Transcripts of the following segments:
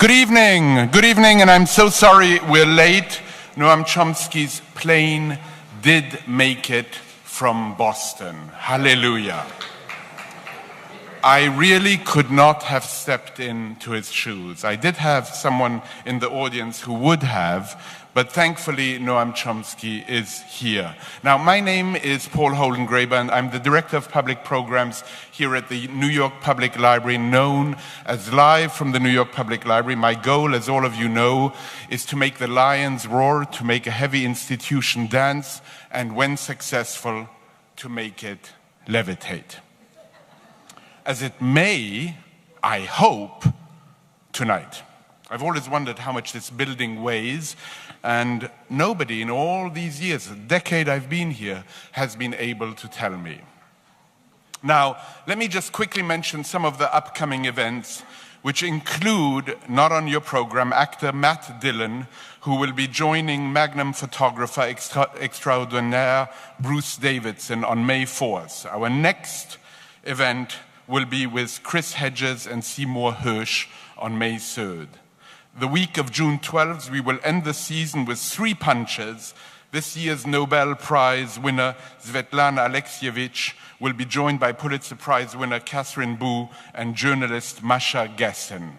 Good evening, and I'm so sorry we're late. Noam Chomsky's plane did make it from Boston. Hallelujah. I really could not have stepped into his shoes. I did have someone in the audience who would have, but thankfully Noam Chomsky is here. Now, my name is Paul Holdengraber, and I'm the Director of Public Programs here at the New York Public Library, known as Live from the New York Public Library. My goal, as all of you know, is to make the lions roar, to make a heavy institution dance, and when successful, to make it levitate. As it may, I hope, tonight. I've always wondered how much this building weighs, and nobody in all these years, a decade I've been here, has been able to tell me. Now, let me just quickly mention some of the upcoming events, which include, not on your program, actor Matt Dillon, who will be joining Magnum photographer extraordinaire Bruce Davidson on May 4th. Our next event will be with Chris Hedges and Seymour Hersh on May 3rd. The week of June 12th, we will end the season with three punches. This year's Nobel Prize winner, Svetlana Alexievich, will be joined by Pulitzer Prize winner Catherine Boo and journalist Masha Gessen.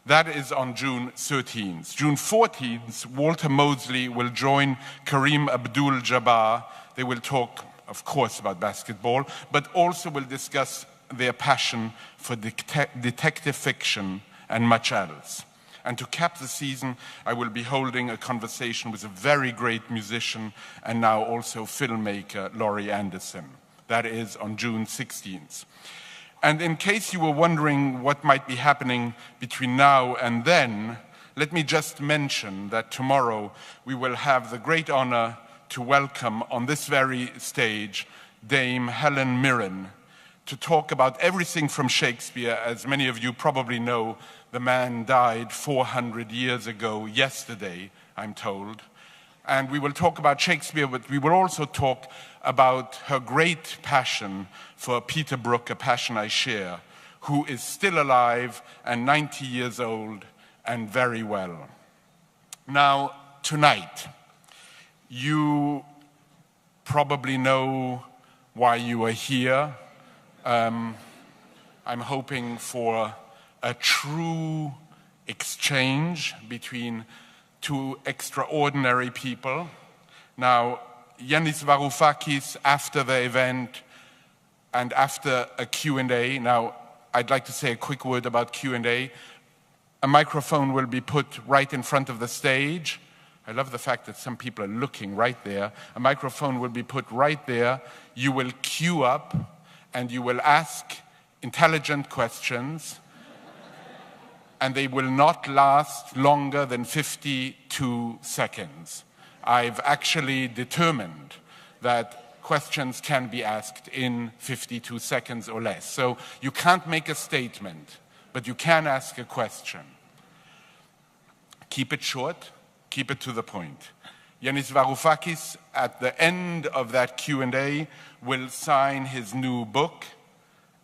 That is on June 13th. June 14th, Walter Mosley will join Kareem Abdul-Jabbar. They will talk, of course, about basketball, but also will discuss their passion for detective fiction and much else. And to cap the season, I will be holding a conversation with a very great musician and now also filmmaker, Laurie Anderson. That is on June 16th. And in case you were wondering what might be happening between now and then, let me just mention that tomorrow we will have the great honor to welcome on this very stage Dame Helen Mirren, to talk about everything from Shakespeare. As many of you probably know, the man died 400 years ago yesterday, I'm told. And we will talk about Shakespeare, but we will also talk about her great passion for Peter Brook, a passion I share, who is still alive and 90 years old and very well. Now, tonight, you probably know why you are here. I'm hoping for a true exchange between two extraordinary people. Now, Yannis Varoufakis, after the event and after a Q&A, now I'd like to say a quick word about Q&A. A microphone will be put right in front of the stage. I love the fact that some people are looking right there. A microphone will be put right there. You will queue up and you will ask intelligent questions, and they will not last longer than 52 seconds. I've actually determined that questions can be asked in 52 seconds or less. So you can't make a statement, but you can ask a question. Keep it short, keep it to the point. Yannis Varoufakis, at the end of that Q&A, will sign his new book,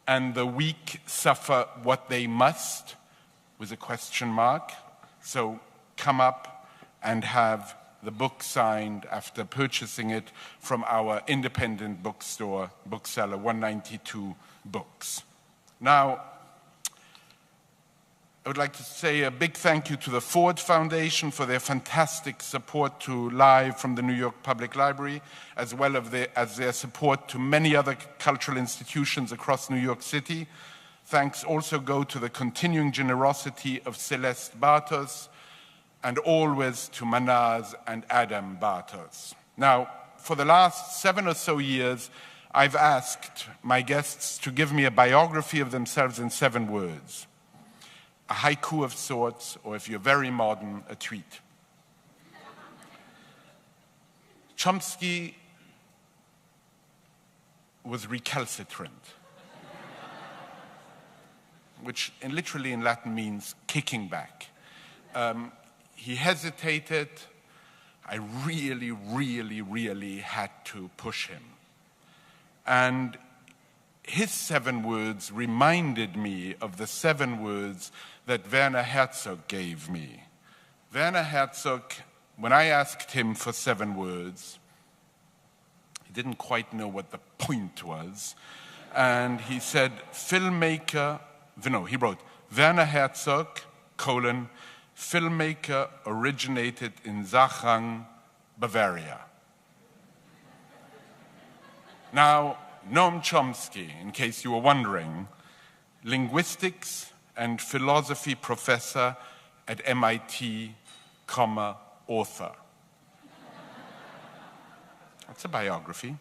And the Weak Suffer What They Must, with a question mark. So come up and have the book signed after purchasing it from our independent bookstore, bookseller 192 Books. Now, I would like to say a big thank you to the Ford Foundation for their fantastic support to Live from the New York Public Library, as well as their support to many other cultural institutions across New York City. Thanks also go to the continuing generosity of Celeste Bartos, and always to Manaz and Adam Bartos. Now, for the last 7 or so years, I've asked my guests to give me a biography of themselves in 7 words. A haiku of sorts, or if you're very modern, a tweet. Chomsky was recalcitrant, which literally in Latin means kicking back. He hesitated. I really had to push him. And his 7 words reminded me of the 7 words that Werner Herzog gave me. Werner Herzog, when I asked him for 7 words, he didn't quite know what the point was. And he said, filmmaker, no, he wrote, Werner Herzog, filmmaker originated in Sachang, Bavaria. Now, Noam Chomsky, in case you were wondering, linguistics and philosophy professor at MIT, author. That's a biography.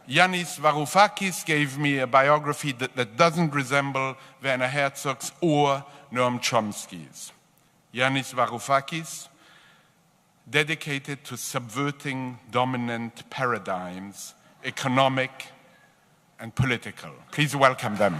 Yannis Varoufakis gave me a biography that doesn't resemble Werner Herzog's or Noam Chomsky's. Yannis Varoufakis, dedicated to subverting dominant paradigms, economic and political. Please welcome them.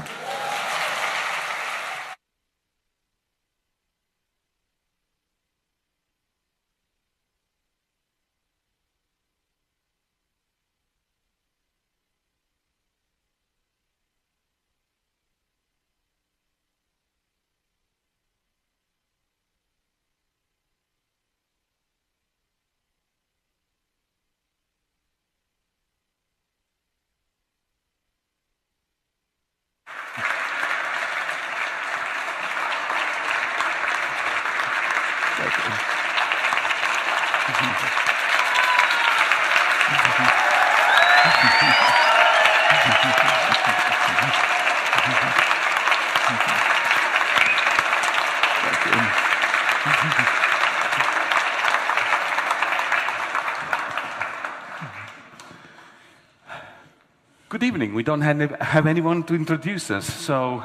Good evening. We don't have anyone to introduce us, so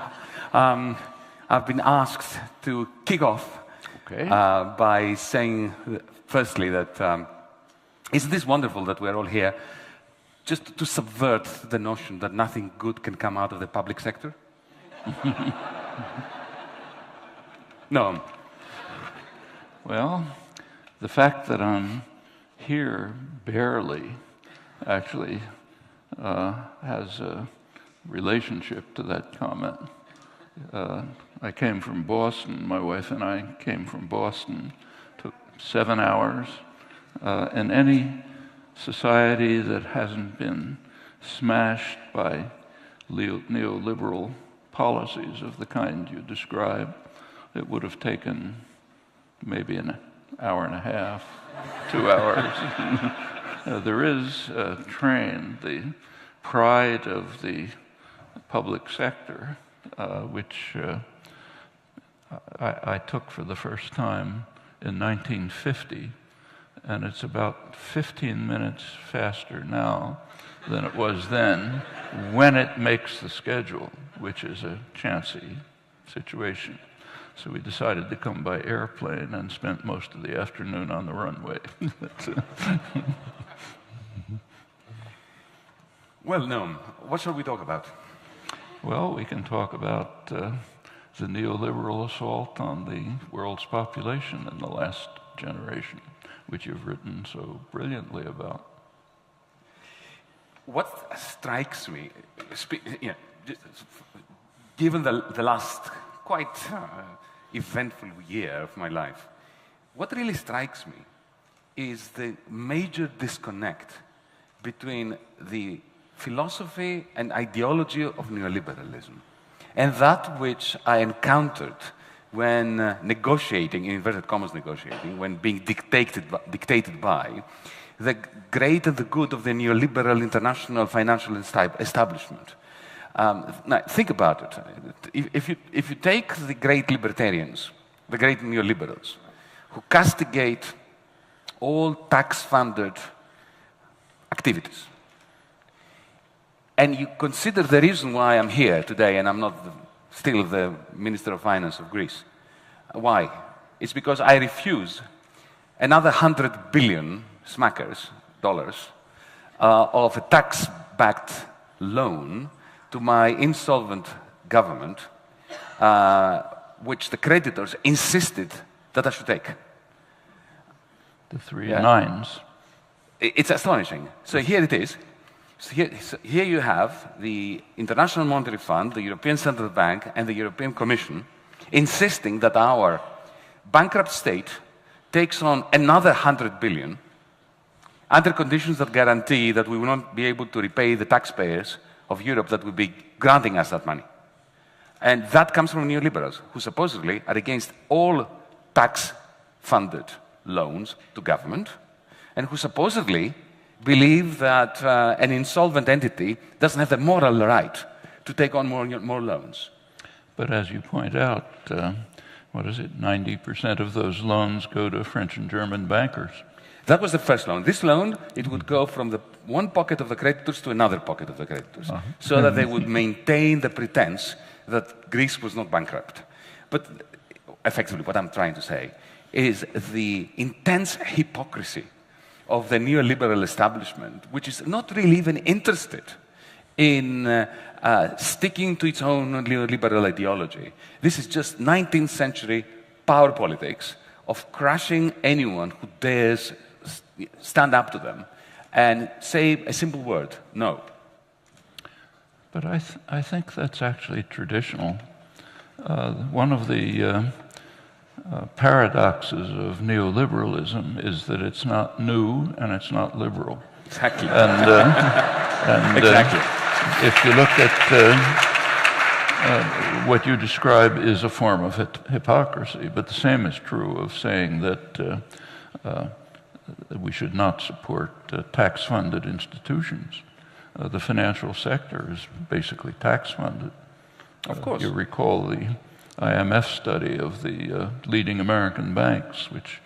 I've been asked to kick off by saying, firstly, that isn't this wonderful that we're all here just to subvert the notion that nothing good can come out of the public sector? No. Well, the fact that I'm here barely actually has a relationship to that comment. I came from Boston. My wife and I came from Boston. Took 7 hours. And any society that hasn't been smashed by neoliberal policies of the kind you describe, it would have taken maybe an hour and a half, 2 hours. There is a train, the pride of the public sector, which I took for the first time in 1950, and it's about 15 minutes faster now than it was then when it makes the schedule, which is a chancy situation. So we decided to come by airplane and spent most of the afternoon on the runway. Well, Noam, what shall we talk about? Well, we can talk about the neoliberal assault on the world's population in the last generation, which you've written so brilliantly about. What strikes me, given the last quite eventful year of my life, what really strikes me is the major disconnect between the philosophy and ideology of neoliberalism and that which I encountered when negotiating, in inverted commas negotiating, when being dictated by the great and the good of the neoliberal international financial establishment. Now, think about it. If you take the great libertarians, the great neoliberals, who castigate all tax-funded activities, and you consider the reason why I'm here today and I'm not still the Minister of Finance of Greece. Why? It's because I refuse another 100 billion dollars of a tax-backed loan to my insolvent government, which the creditors insisted that I should take. The three nines. It's astonishing. So here it is. So here you have the International Monetary Fund, the European Central Bank, and the European Commission insisting that our bankrupt state takes on another 100 billion under conditions that guarantee that we will not be able to repay the taxpayers of Europe that will be granting us that money. And that comes from neoliberals, who supposedly are against all tax-funded loans to government, and who supposedly believe that an insolvent entity doesn't have the moral right to take on more loans. But as you point out, 90% of those loans go to French and German bankers. That was the first loan. This loan, it would go from the one pocket of the creditors to another pocket of the creditors, so that they would maintain the pretense that Greece was not bankrupt. But effectively, what I'm trying to say is the intense hypocrisy of the neoliberal establishment, which is not really even interested in sticking to its own neoliberal ideology. This is just 19th century power politics of crushing anyone who dares stand up to them and say a simple word, no. But I think that's actually traditional. One of the paradoxes of neoliberalism is that it's not new and it's not liberal. Exactly. And exactly. If you look at what you describe is a form of hypocrisy, but the same is true of saying that we should not support tax-funded institutions. The financial sector is basically tax-funded. Of course. You recall the IMF study of the leading American banks, which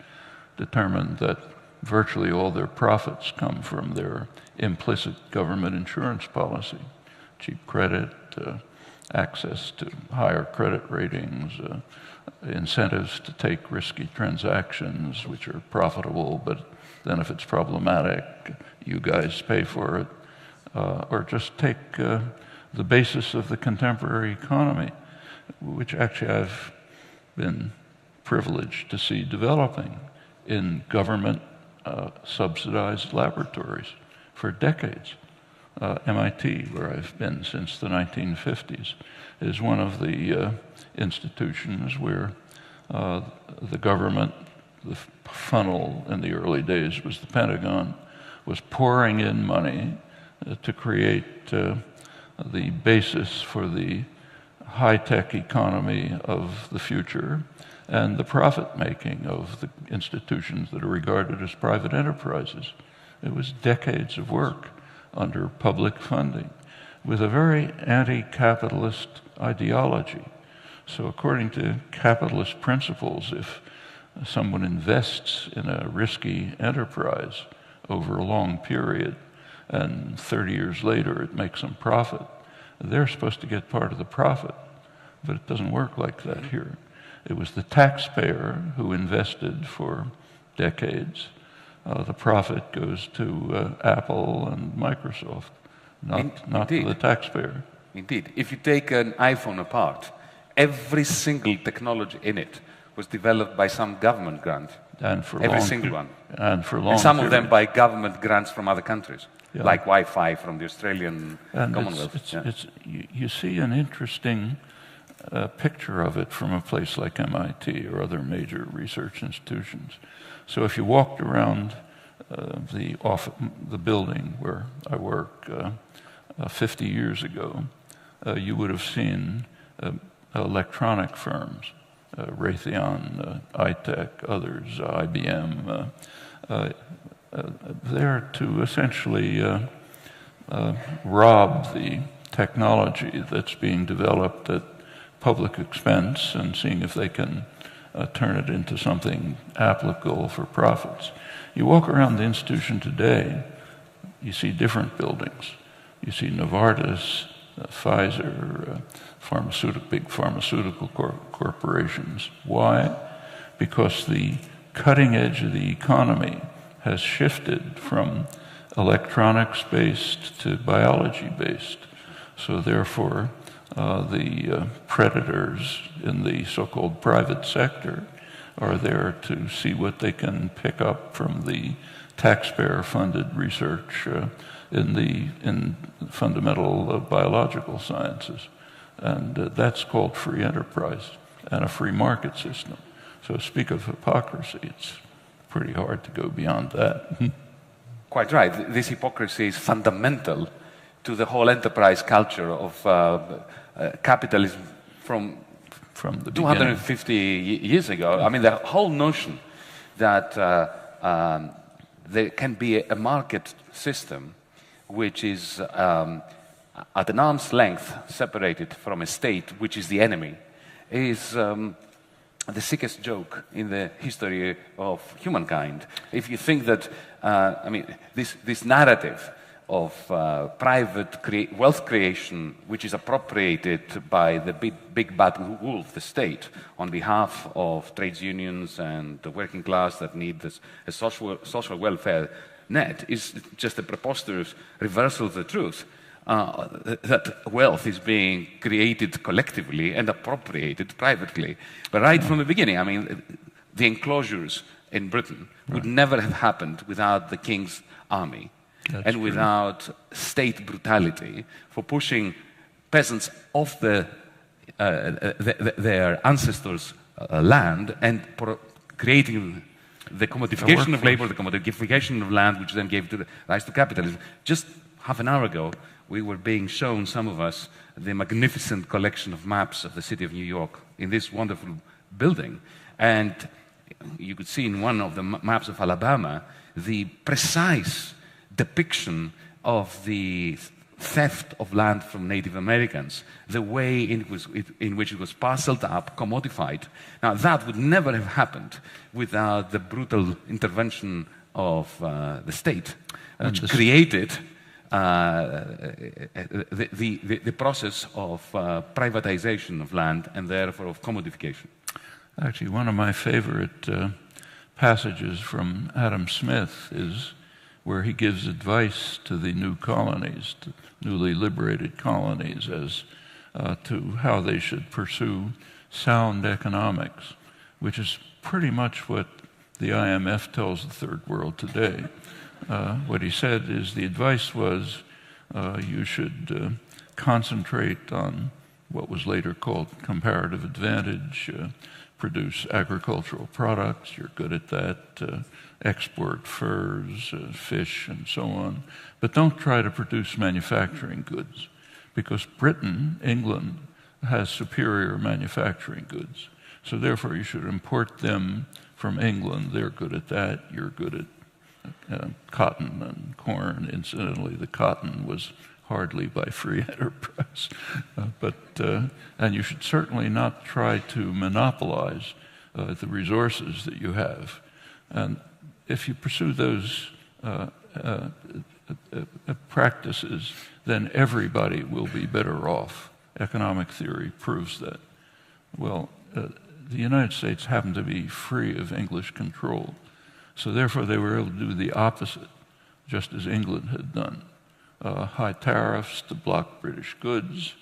determined that virtually all their profits come from their implicit government insurance policy, cheap credit, access to higher credit ratings, incentives to take risky transactions which are profitable, but then if it's problematic, you guys pay for it. Or just take the basis of the contemporary economy, which actually I've been privileged to see developing in government subsidized laboratories for decades. MIT, where I've been since the 1950s, is one of the institutions where the government, the funnel in the early days was the Pentagon, was pouring in money to create the basis for the high-tech economy of the future and the profit-making of the institutions that are regarded as private enterprises. It was decades of work under public funding with a very anti-capitalist ideology. So according to capitalist principles, if someone invests in a risky enterprise over a long period and 30 years later it makes them profit, they're supposed to get part of the profit. But it doesn't work like that here. It was the taxpayer who invested for decades. The profit goes to Apple and Microsoft, not to the taxpayer. Indeed. If you take an iPhone apart, every single technology in it was developed by some government grant. And for every single one. And for long and some of them periods. by government grants from other countries, Yeah. like Wi-Fi from the Australian And Commonwealth. you see an interesting picture of it from a place like MIT or other major research institutions. So if you walked around the building where I work 50 years ago, you would have seen electronic firms, Raytheon, iTech, others, IBM, there to essentially rob the technology that's being developed at public expense and seeing if they can turn it into something applicable for profits. You walk around the institution today, you see different buildings. You see Novartis, Pfizer, big pharmaceutical corporations. Why? Because the cutting edge of the economy has shifted from electronics-based to biology-based. So therefore, the predators in the so-called private sector are there to see what they can pick up from the taxpayer-funded research in fundamental biological sciences. And that's called free enterprise and a free market system. So speak of hypocrisy, it's pretty hard to go beyond that. Quite right. This hypocrisy is fundamental to the whole enterprise culture of capitalism from the 250 years ago. I mean, the whole notion that there can be a market system which is at an arm's length separated from a state, which is the enemy, is the sickest joke in the history of humankind. If you think that, I mean, this narrative of private wealth creation, which is appropriated by the big bad wolf, the state, on behalf of trades unions and the working class that need a social welfare net, is just a preposterous reversal of the truth. That wealth is being created collectively and appropriated privately. But right from the beginning, I mean, the enclosures in Britain would never have happened without the king's army. That's and without state brutality for pushing peasants off their ancestors' land and creating the commodification of labor, the commodification of land, which then gave rise to capitalism. Just half an hour ago, we were being shown, some of us, the magnificent collection of maps of the city of New York in this wonderful building. And you could see in one of the maps of Alabama the precise depiction of the theft of land from Native Americans, the way in which it was parceled up, commodified. Now, that would never have happened without the brutal intervention of the state, which created the process of privatization of land and therefore of commodification. Actually, one of my favorite passages from Adam Smith is where he gives advice to the new colonies, to newly liberated colonies, as to how they should pursue sound economics, which is pretty much what the IMF tells the third world today. What he said is the advice was you should concentrate on what was later called comparative advantage, produce agricultural products, you're good at that, export furs, fish, and so on. But don't try to produce manufacturing goods, because Britain, England, has superior manufacturing goods. So therefore you should import them from England. They're good at that, you're good at cotton and corn. Incidentally, the cotton was hardly by free enterprise. And you should certainly not try to monopolize the resources that you have. And if you pursue those practices, then everybody will be better off. Economic theory proves that. Well, the United States happened to be free of English control. So therefore they were able to do the opposite, just as England had done. High tariffs to block British goods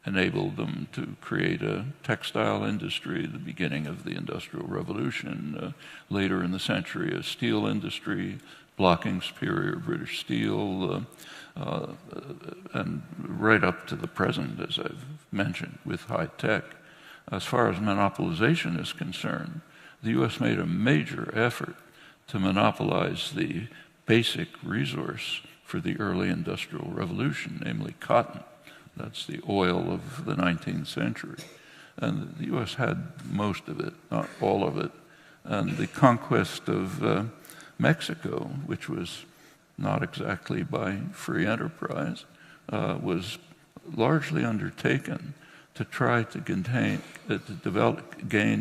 enabled them to create a textile industry, the beginning of the Industrial Revolution. Later in the century, a steel industry, blocking superior British steel, and right up to the present, as I've mentioned, with high tech. As far as monopolization is concerned, the U.S. made a major effort to monopolize the basic resource for the early Industrial Revolution, namely cotton. That's the oil of the 19th century. And the U.S. had most of it, not all of it. And the conquest of Mexico, which was not exactly by free enterprise, was largely undertaken to try to gain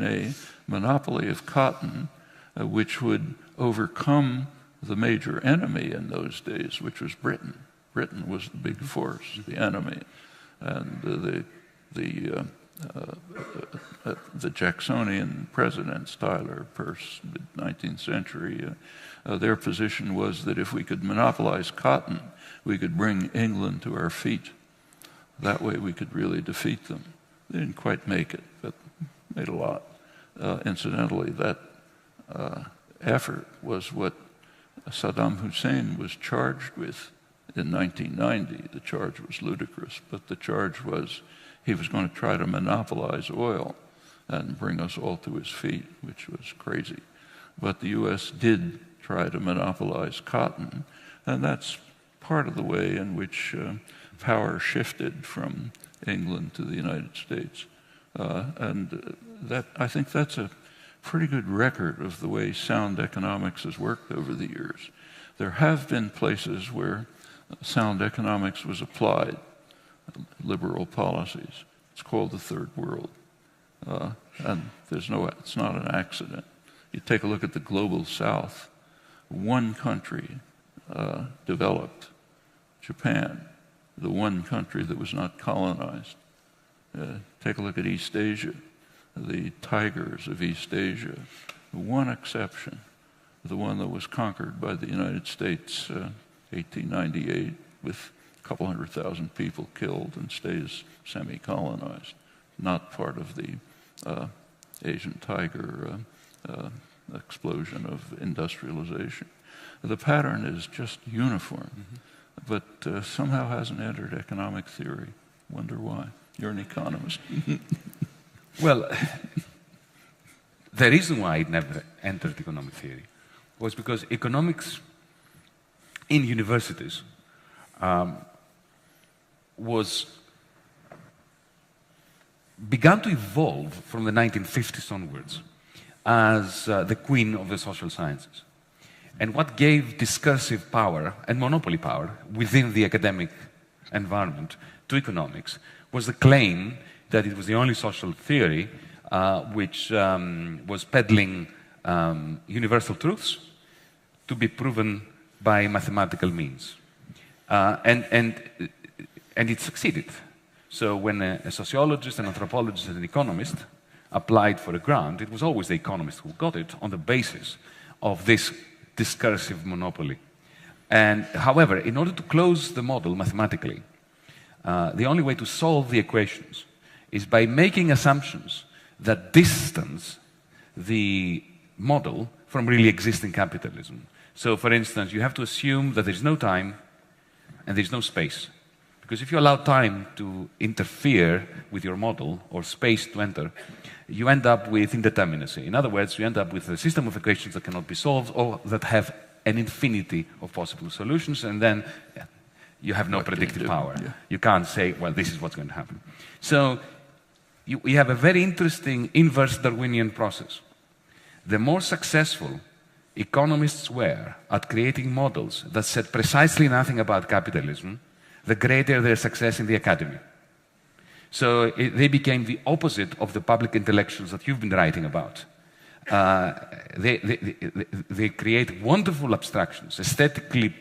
a monopoly of cotton, which would overcome the major enemy in those days, which was Britain. Britain was the big force, the enemy. And the Jacksonian presidents, Tyler, Peirce, mid-19th century, their position was that if we could monopolize cotton, we could bring England to our feet. That way we could really defeat them. They didn't quite make it, but made a lot. Incidentally, that effort was what Saddam Hussein was charged with in 1990. The charge was ludicrous, but the charge was he was going to try to monopolize oil and bring us all to his feet, which was crazy. But the U.S. did try to monopolize cotton, and that's part of the way in which power shifted from England to the United States. I think that's a pretty good record of the way sound economics has worked over the years. There have been places where sound economics was applied, liberal policies. It's called the Third World. And it's not an accident. You take a look at the global South. One country developed, Japan, the one country that was not colonized. Take a look at East Asia, the tigers of East Asia. One exception, the one that was conquered by the United States, 1898, with a couple 100,000 people killed and stays semi-colonized, not part of the Asian tiger explosion of industrialization. The pattern is just uniform, but somehow hasn't entered economic theory. Wonder why. You're an economist. Well, the reason why it never entered economic theory was because economics in universities began to evolve from the 1950s onwards as the queen of the social sciences. And what gave discursive power and monopoly power within the academic environment to economics was the claim that it was the only social theory which was peddling universal truths to be proven by mathematical means. And it succeeded. So when a sociologist, an anthropologist, and an economist applied for a grant, it was always the economist who got it on the basis of this discursive monopoly. And however, in order to close the model mathematically, the only way to solve the equations is by making assumptions that distance the model from really existing capitalism. So, for instance, you have to assume that there's no time and there's no space. Because if you allow time to interfere with your model or space to enter, you end up with indeterminacy. In other words, you end up with a system of equations that cannot be solved or that have an infinity of possible solutions, and then you have no predictive power. Yeah. You can't say, well, this is what's going to happen. So you have a very interesting inverse Darwinian process. The more successful economists were at creating models that said precisely nothing about capitalism, the greater their success in the academy. So they became the opposite of the public intellectuals that you've been writing about. They create wonderful abstractions, aesthetically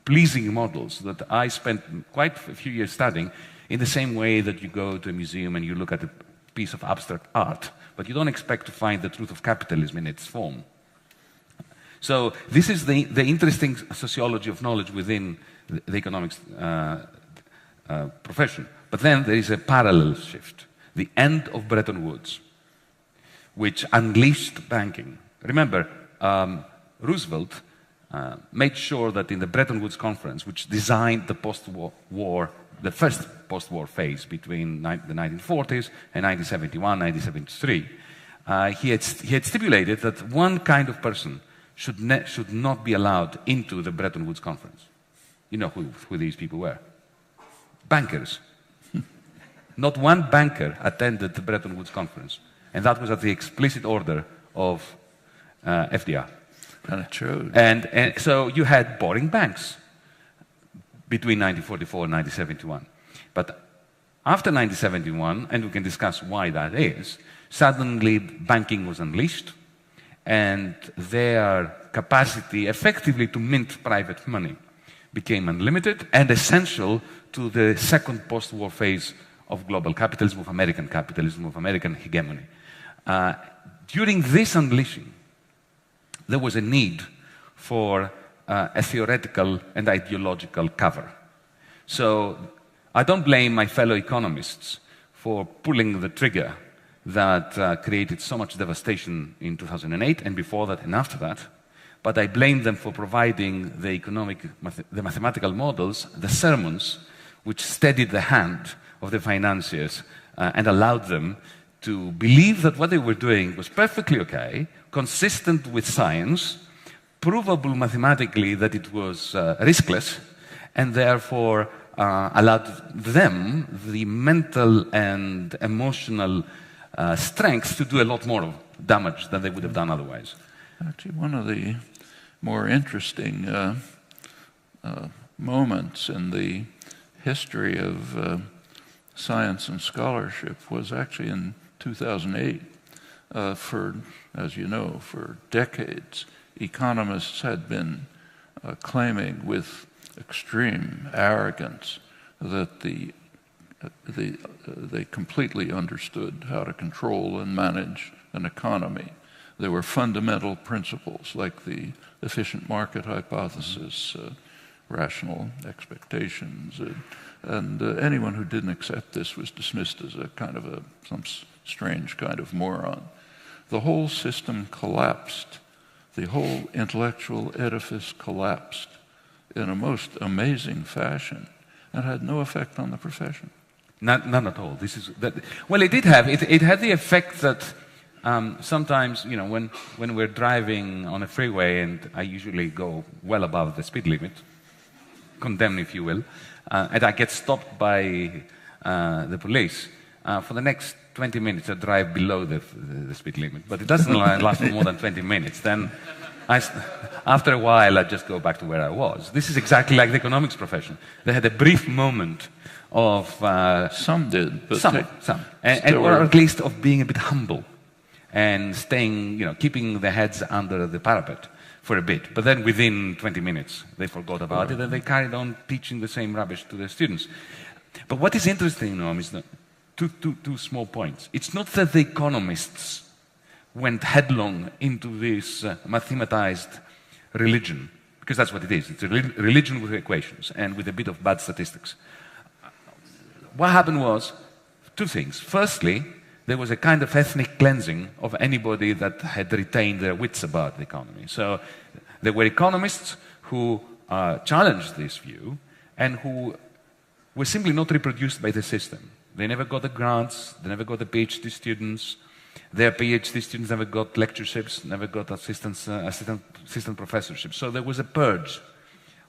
pleasing models that I spent quite a few years studying, in the same way that you go to a museum and you look at a piece of abstract art, but you don't expect to find the truth of capitalism in its form. So this is the interesting sociology of knowledge within the economics profession. But then there is a parallel shift, the end of Bretton Woods, which unleashed banking. Remember, Roosevelt made sure that in the Bretton Woods Conference, which designed the post-war, the first post-war phase between the 1940s and 1971, 1973, he had stipulated that one kind of person should not be allowed into the Bretton Woods Conference. You know who these people were? Bankers. Not one banker attended the Bretton Woods Conference, and that was at the explicit order of FDR. And it showed. And so you had boring banks between 1944 and 1971. But after 1971, and we can discuss why that is, suddenly banking was unleashed, and their capacity effectively to mint private money became unlimited and essential to the second post-war phase of global capitalism, of American hegemony. During this unleashing, there was a need for a theoretical and ideological cover. So I don't blame my fellow economists for pulling the trigger that created so much devastation in 2008 and before that and after that. But I blame them for providing the mathematical models, the sermons, which steadied the hand of the financiers and allowed them to believe that what they were doing was perfectly okay, consistent with science, provable mathematically that it was riskless, and therefore allowed them the mental and emotional strength to do a lot more damage than they would have done otherwise. Actually, one of the more interesting moments in the history of science and scholarship was actually in 2008. As you know, for decades, economists had been claiming with extreme arrogance that they completely understood how to control and manage an economy. There were fundamental principles like the efficient market hypothesis, rational expectations, and anyone who didn't accept this was dismissed as a kind of some strange kind of moron. The whole system collapsed. The whole intellectual edifice collapsed in a most amazing fashion and had no effect on the profession. None at all. Well, it did have. It had the effect that sometimes, you know, when we're driving on a freeway, and I usually go well above the speed limit, condemned if you will, and I get stopped by the police, for the next 20 minutes I drive below the speed limit. But it doesn't last for more than 20 minutes. Then after a while I just go back to where I was. This is exactly like the economics profession. They had a brief moment of... some did, but some. Or at least of being a bit humble and staying, you know, keeping their heads under the parapet for a bit. But then within 20 minutes they forgot about it and they carried on teaching the same rubbish to their students. But what is interesting, Noam, is that two small points. It's not that the economists went headlong into this mathematized religion, because that's what it is. It's a religion with equations and with a bit of bad statistics. What happened was two things. Firstly, there was a kind of ethnic cleansing of anybody that had retained their wits about the economy. So there were economists who challenged this view and who were simply not reproduced by the system. They never got the grants, they never got the PhD students, their PhD students never got lectureships, never got assistant professorships. So there was a purge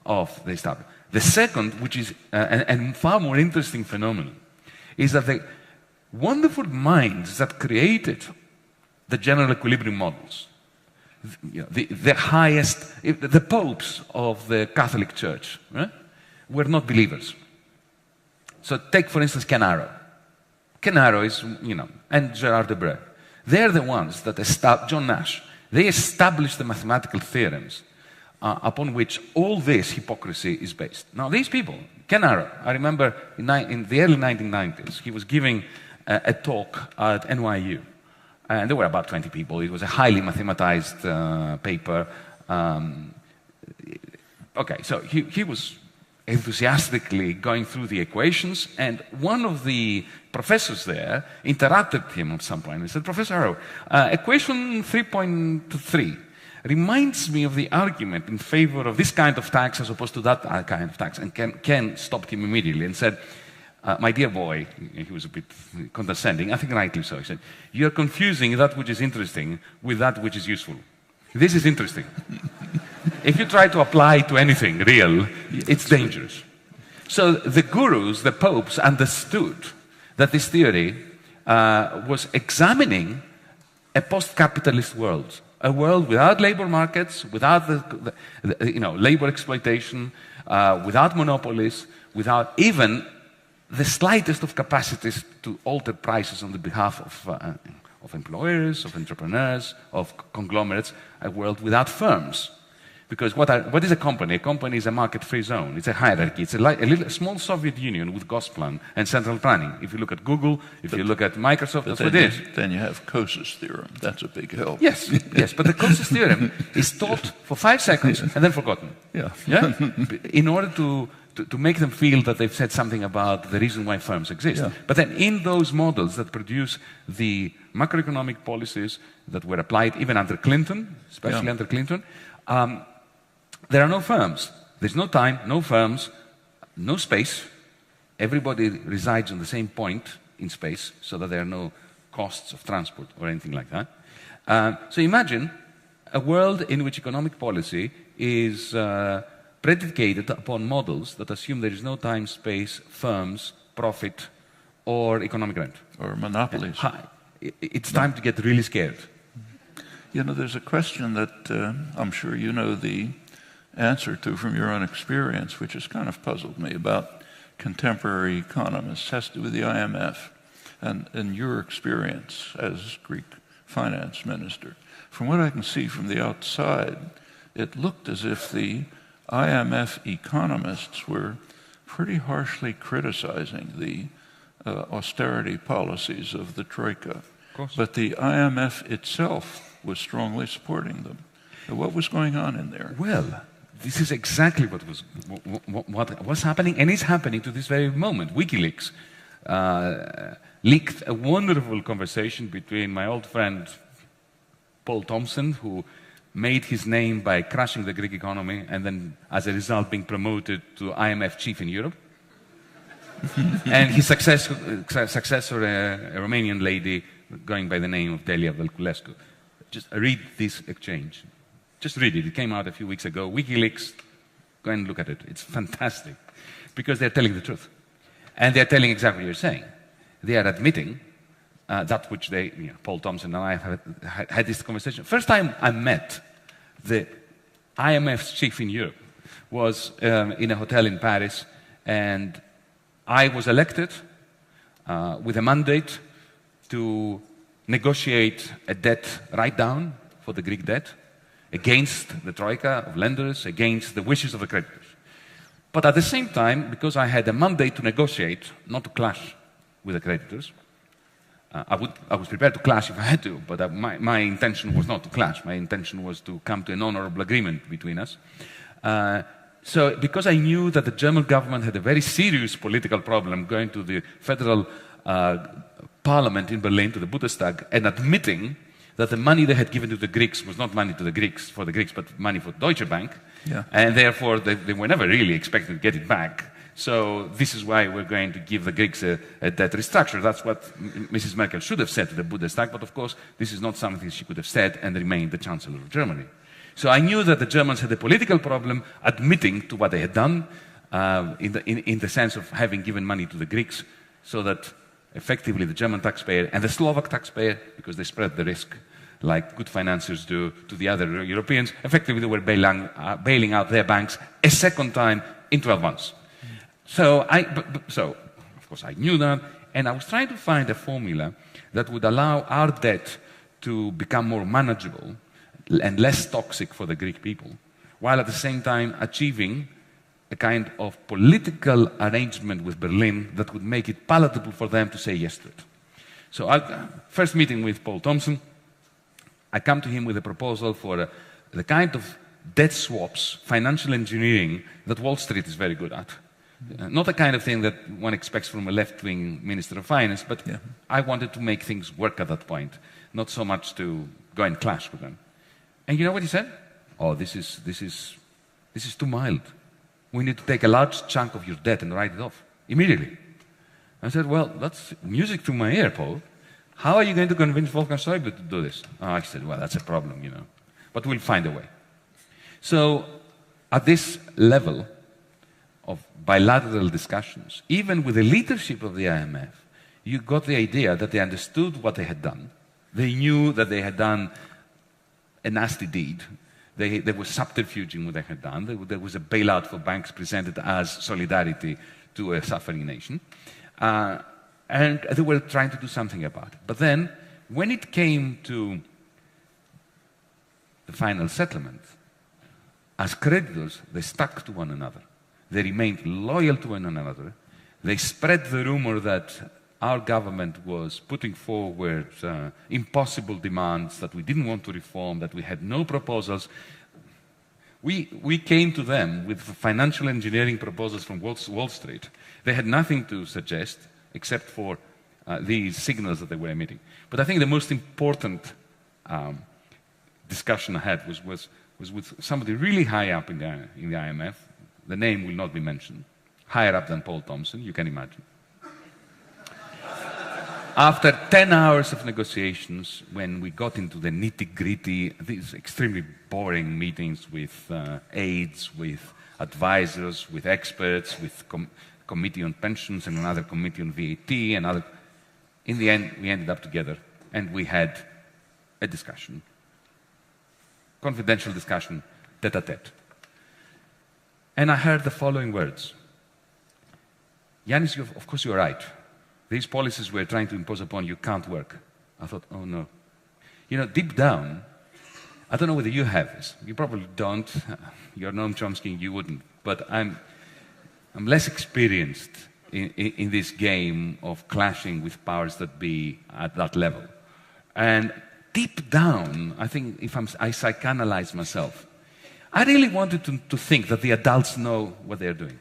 of the establishment. The second, which is a far more interesting phenomenon, is that the wonderful minds that created the general equilibrium models, the highest, the popes of the Catholic Church, were not believers. So take, for instance, Ken Arrow. Ken Arrow is, you know, and Gerard Debreu. They're the ones that John Nash, they established the mathematical theorems upon which all this hypocrisy is based. Now, these people, Ken Arrow, I remember in the early 1990s, he was giving a talk at NYU. And there were about 20 people. It was a highly mathematized paper. Okay, so he was enthusiastically going through the equations, and one of the professors there interrupted him at some point and said, "Professor Arrow, equation 3.3 reminds me of the argument in favor of this kind of tax as opposed to that kind of tax." And Ken stopped him immediately and said, "My dear boy," he was a bit condescending, I think rightly so, he said, "you're confusing that which is interesting with that which is useful. This is interesting. If you try to apply to anything real, it's dangerous." So the gurus, the popes, understood that this theory was examining a post-capitalist world, a world without labor markets, without labor exploitation, without monopolies, without even the slightest of capacities to alter prices on the behalf of employers, of entrepreneurs, of conglomerates, a world without firms. Because what is a company? A company is a market-free zone. It's a hierarchy. It's a small Soviet Union with Gosplan and central planning. If you look at Google, if you look at Microsoft, that's what it is. Then you have Cose's theorem. That's a big help. Yes, yes. But the Cose's theorem is taught for 5 seconds and then forgotten. Yeah. In order to to make them feel that they've said something about the reason why firms exist. Yeah. But then in those models that produce the macroeconomic policies that were applied even under Clinton, especially under Clinton, there are no firms. There's no time, no firms, no space. Everybody resides on the same point in space so that there are no costs of transport or anything like that. So imagine a world in which economic policy is predicated upon models that assume there is no time, space, firms, profit, or economic rent. Or monopolies. It's time to get really scared. You know, there's a question that I'm sure you know the answer to from your own experience, which has kind of puzzled me about contemporary economists. It has to do with the IMF and your experience as Greek finance minister. From what I can see from the outside, it looked as if the IMF economists were pretty harshly criticizing the austerity policies of the Troika. But the IMF itself was strongly supporting them. What was going on in there? Well, this is exactly what was happening, and is happening to this very moment. WikiLeaks leaked a wonderful conversation between my old friend Paul Thompson, who made his name by crashing the Greek economy and then, as a result, being promoted to IMF chief in Europe. And his successor, a Romanian lady going by the name of Delia Velculescu. Just read this exchange. Just read it. It came out a few weeks ago. WikiLeaks, go and look at it. It's fantastic because they're telling the truth. And they're telling exactly what you're saying. They are admitting that which they, Paul Thompson and I have had this conversation. First time I met the IMF's chief in Europe was in a hotel in Paris, and I was elected with a mandate to negotiate a debt write-down for the Greek debt against the troika of lenders, against the wishes of the creditors. But at the same time, because I had a mandate to negotiate, not to clash with the creditors, I was prepared to clash if I had to, but my intention was not to clash. My intention was to come to an honorable agreement between us. So because I knew that the German government had a very serious political problem going to the federal parliament in Berlin, to the Bundestag, and admitting that the money they had given to the Greeks was not money to the Greeks, for the Greeks, but money for Deutsche Bank. Yeah. And therefore, they were never really expecting to get it back. So this is why we're going to give the Greeks a debt restructure. That's what Mrs. Merkel should have said to the Bundestag, but of course, this is not something she could have said and remained the Chancellor of Germany. So I knew that the Germans had a political problem admitting to what they had done in the sense of having given money to the Greeks so that effectively the German taxpayer and the Slovak taxpayer, because they spread the risk like good financiers do to the other Europeans, effectively they were bailing out their banks a second time in 12 months. So, of course, I knew that, and I was trying to find a formula that would allow our debt to become more manageable and less toxic for the Greek people, while at the same time achieving a kind of political arrangement with Berlin that would make it palatable for them to say yes to it. So, first meeting with Paul Thompson, I come to him with a proposal for the kind of debt swaps, financial engineering that Wall Street is very good at. Not the kind of thing that one expects from a left-wing Minister of Finance, but I wanted to make things work at that point, not so much to go and clash with them. And you know what he said? Oh, this is too mild. We need to take a large chunk of your debt and write it off immediately. I said, well, that's music to my ear, Paul. How are you going to convince Wolfgang Schäuble to do this? Oh, I said, well, that's a problem, but we'll find a way. So at this level of bilateral discussions, even with the leadership of the IMF, you got the idea that they understood what they had done. They knew that they had done a nasty deed. They were subterfuging what they had done. There was a bailout for banks presented as solidarity to a suffering nation. And they were trying to do something about it. But then, when it came to the final settlement, as creditors, they stuck to one another. They remained loyal to one another. They spread the rumor that our government was putting forward impossible demands, that we didn't want to reform, that we had no proposals. We came to them with financial engineering proposals from Wall Street. They had nothing to suggest except for these signals that they were emitting. But I think the most important discussion I had was with somebody really high up in the IMF. The name will not be mentioned. Higher up than Paul Thompson, you can imagine. After 10 hours of negotiations, when we got into the nitty-gritty, these extremely boring meetings with aides, with advisors, with experts, with committee on pensions and another committee on VAT, and other. In the end, we ended up together and we had a discussion, confidential discussion, tête-à-tête. And I heard the following words. Yannis, of course you're right. These policies we're trying to impose upon you can't work. I thought, oh no. You know, deep down, I don't know whether you have this. You probably don't. You're Noam Chomsky, you wouldn't. But I'm less experienced in this game of clashing with powers that be at that level. And deep down, I think if I psychoanalyze myself, I really wanted to think that the adults know what they're doing.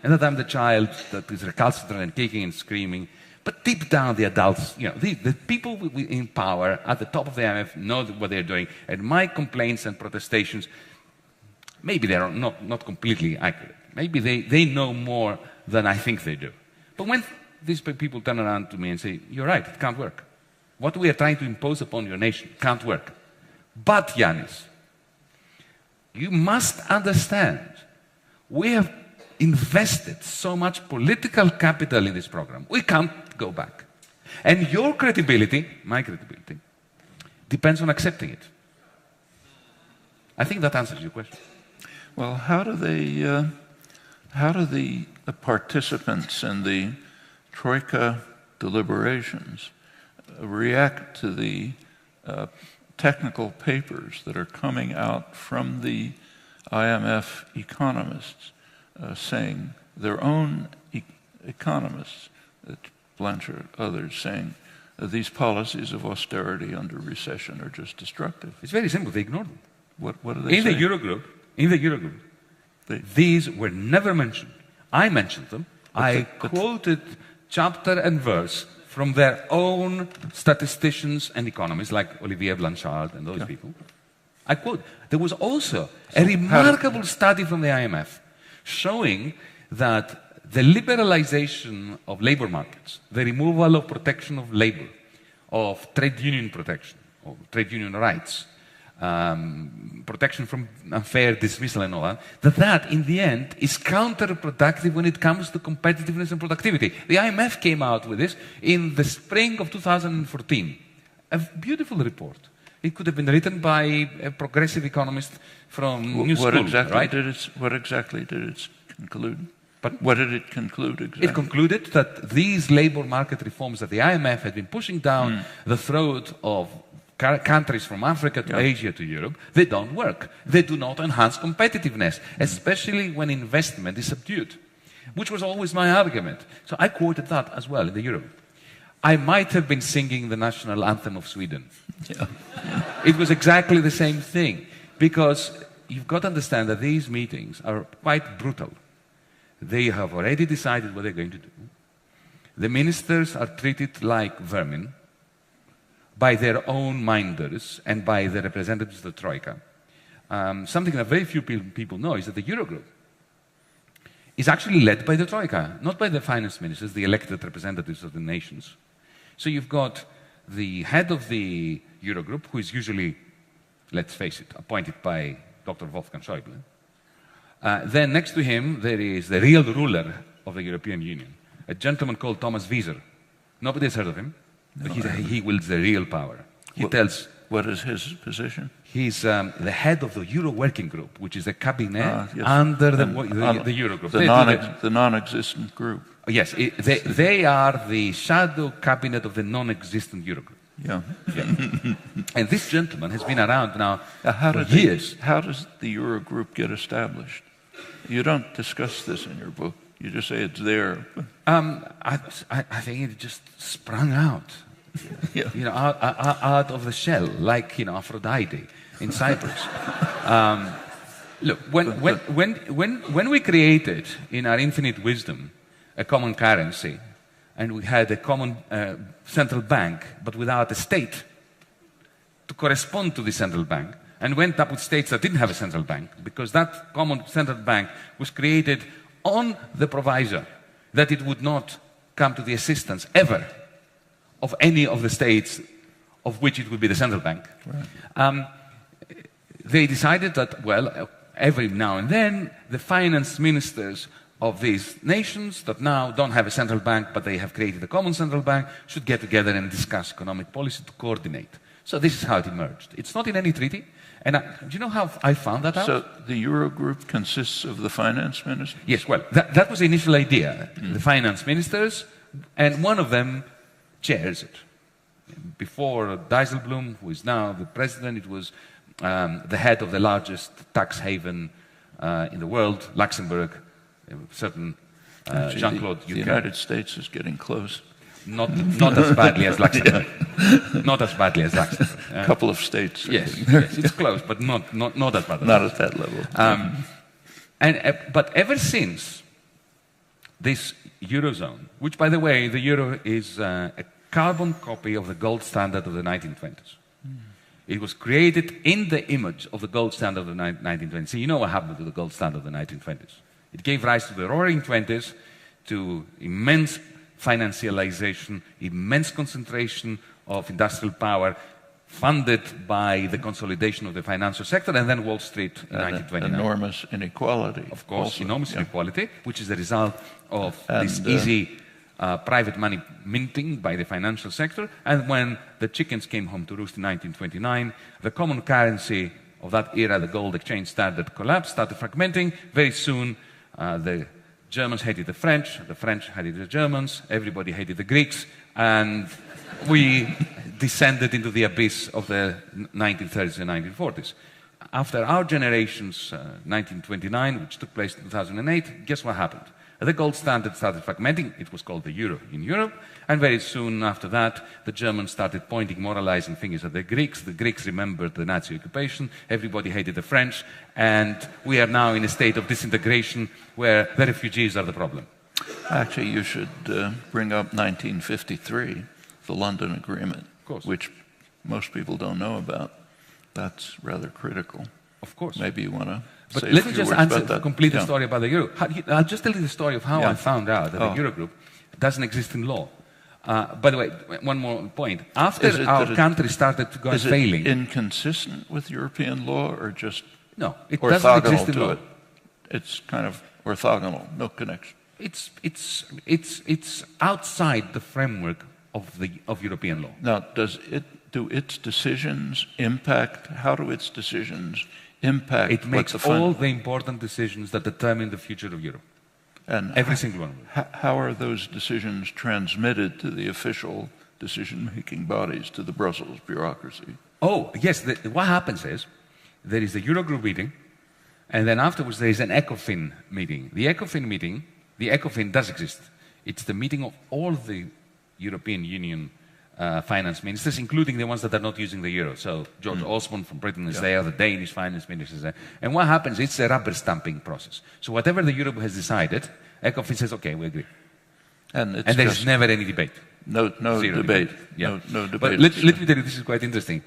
And that I'm the child that is recalcitrant and kicking and screaming. But deep down, the adults, you know, the people in power at the top of the IMF know what they're doing. And my complaints and protestations, maybe they're not completely accurate. Maybe they know more than I think they do. But when these people turn around to me and say, you're right, it can't work. What we are trying to impose upon your nation can't work. But, Yannis, you must understand, we have invested so much political capital in this program. We can't go back. And your credibility, my credibility, depends on accepting it. I think that answers your question. Well, how do the participants in the Troika deliberations react to the technical papers that are coming out from the IMF economists saying, their own economists, Blanchard, others, saying these policies of austerity under recession are just destructive? It's very simple. They ignored them. What do they say? In the Eurogroup, these were never mentioned. I mentioned them. I quoted chapter and verse from their own statisticians and economists, like Olivier Blanchard and those people. I quote. There was also a remarkable study from the IMF showing that the liberalization of labor markets, the removal of protection of labor, of trade union protection, of trade union rights, protection from unfair dismissal and all that in the end is counterproductive when it comes to competitiveness and productivity. The IMF came out with this in the spring of 2014. A beautiful report. It could have been written by a progressive economist from New School, right? What exactly did it conclude? But what did it conclude exactly? It concluded that these labor market reforms that the IMF had been pushing down the throat of countries from Africa to Asia to Europe, they don't work. They do not enhance competitiveness, especially when investment is subdued, which was always my argument. So I quoted that as well in the Euro. I might have been singing the national anthem of Sweden. It was exactly the same thing, because you've got to understand that these meetings are quite brutal. They have already decided what they're going to do. The ministers are treated like vermin by their own minders and by the representatives of the Troika. Something that very few people know is that the Eurogroup is actually led by the Troika, not by the finance ministers, the elected representatives of the nations. So you've got the head of the Eurogroup, who is usually, let's face it, appointed by Dr. Wolfgang Schäuble. Then next to him, there is the real ruler of the European Union, a gentleman called Thomas Wieser. Nobody has heard of him. But he wields the real power. What is his position? He's the head of the Euro Working Group, which is a cabinet under the Euro Group. The non-existent group. Yes, they are the shadow cabinet of the non-existent Euro Group. Yeah. And this gentleman has been around now for years. How does the Euro Group get established? You don't discuss this in your book. You just say it's there. I think it just sprung out, you know, out of the shell, like, you know, Aphrodite in Cyprus. Look, when we created, in our infinite wisdom, a common currency, and we had a common central bank, but without a state to correspond to the central bank, and went up with states that didn't have a central bank, because that common central bank was created on the proviso that it would not come to the assistance ever of any of the states of which it would be the central bank. Right. They decided that, well, every now and then, the finance ministers of these nations that now don't have a central bank, but they have created a common central bank, should get together and discuss economic policy to coordinate. So this is how it emerged. It's not in any treaty. And do you know how I found that out? So the Eurogroup consists of the finance ministers? Yes, well, that was the initial idea. The finance ministers, and one of them chairs it. Before Dijsselbloem, who is now the president, it was the head of the largest tax haven in the world, Luxembourg, certain Jean-Claude Juncker. The United States is getting close. Not as badly as Luxembourg. Not as badly as Luxembourg. A couple of states. Yes, it's close, but not as bad. Not at that level. But ever since this Eurozone, which, by the way, the Euro is a carbon copy of the gold standard of the 1920s. It was created in the image of the gold standard of the 1920s. So you know what happened to the gold standard of the 1920s. It gave rise to the roaring 20s, to immense financialization, immense concentration of industrial power, funded by the consolidation of the financial sector, and then Wall Street in 1929. Enormous inequality. Of course, also. Enormous inequality, which is the result of this easy private money minting by the financial sector. And when the chickens came home to roost in 1929, the common currency of that era, the gold exchange standard, collapsed, started fragmenting. Very soon, the Germans hated the French hated the Germans, everybody hated the Greeks, and we descended into the abyss of the 1930s and 1940s. After our generation's 1929, which took place in 2008, guess what happened? The gold standard started fragmenting. It was called the euro in Europe. And very soon after that, the Germans started pointing moralizing fingers at the Greeks. The Greeks remembered the Nazi occupation. Everybody hated the French. And we are now in a state of disintegration where the refugees are the problem. Actually, you should bring up 1953, the London Agreement, which most people don't know about. That's rather critical. Of course. Maybe you want to But let me just complete the story about the euro. I'll just tell you the story of how I found out that the Eurogroup doesn't exist in law. By the way, one more point. After our country started to go failing... Is it inconsistent with European law or just no, it doesn't exist in law. It's kind of orthogonal, no connection. It's outside the framework of European law. Now, do its decisions impact, how do its decisions impact? It makes all the important decisions that determine the future of Europe. And every single one of them. How are those decisions transmitted to the official decision-making bodies, to the Brussels bureaucracy? Oh, yes. What happens is there is a Eurogroup meeting, and then afterwards there is an ECOFIN meeting. The ECOFIN does exist. It's the meeting of all the European Union finance ministers, including the ones that are not using the euro. So George Osborne from Britain is there, the Danish finance minister is there. And what happens, it's a rubber stamping process. So whatever the Europe has decided, ECOFIN says, okay, we agree. And there's never any debate. No debate. Yeah. No debate. But let me tell you, this is quite interesting.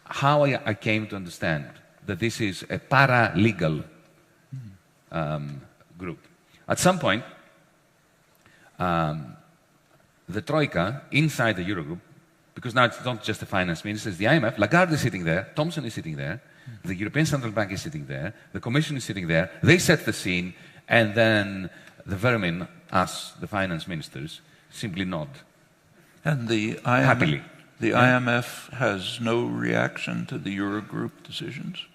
How I came to understand that this is a paralegal group. At some point, the Troika inside the Eurogroup, because now it's not just the finance minister, it's the IMF, Lagarde is sitting there, Thompson is sitting there, the European Central Bank is sitting there, the Commission is sitting there, they set the scene, and then the vermin, us, the finance ministers, simply nod. And the IMF, happily. The IMF has no reaction to the Eurogroup decisions?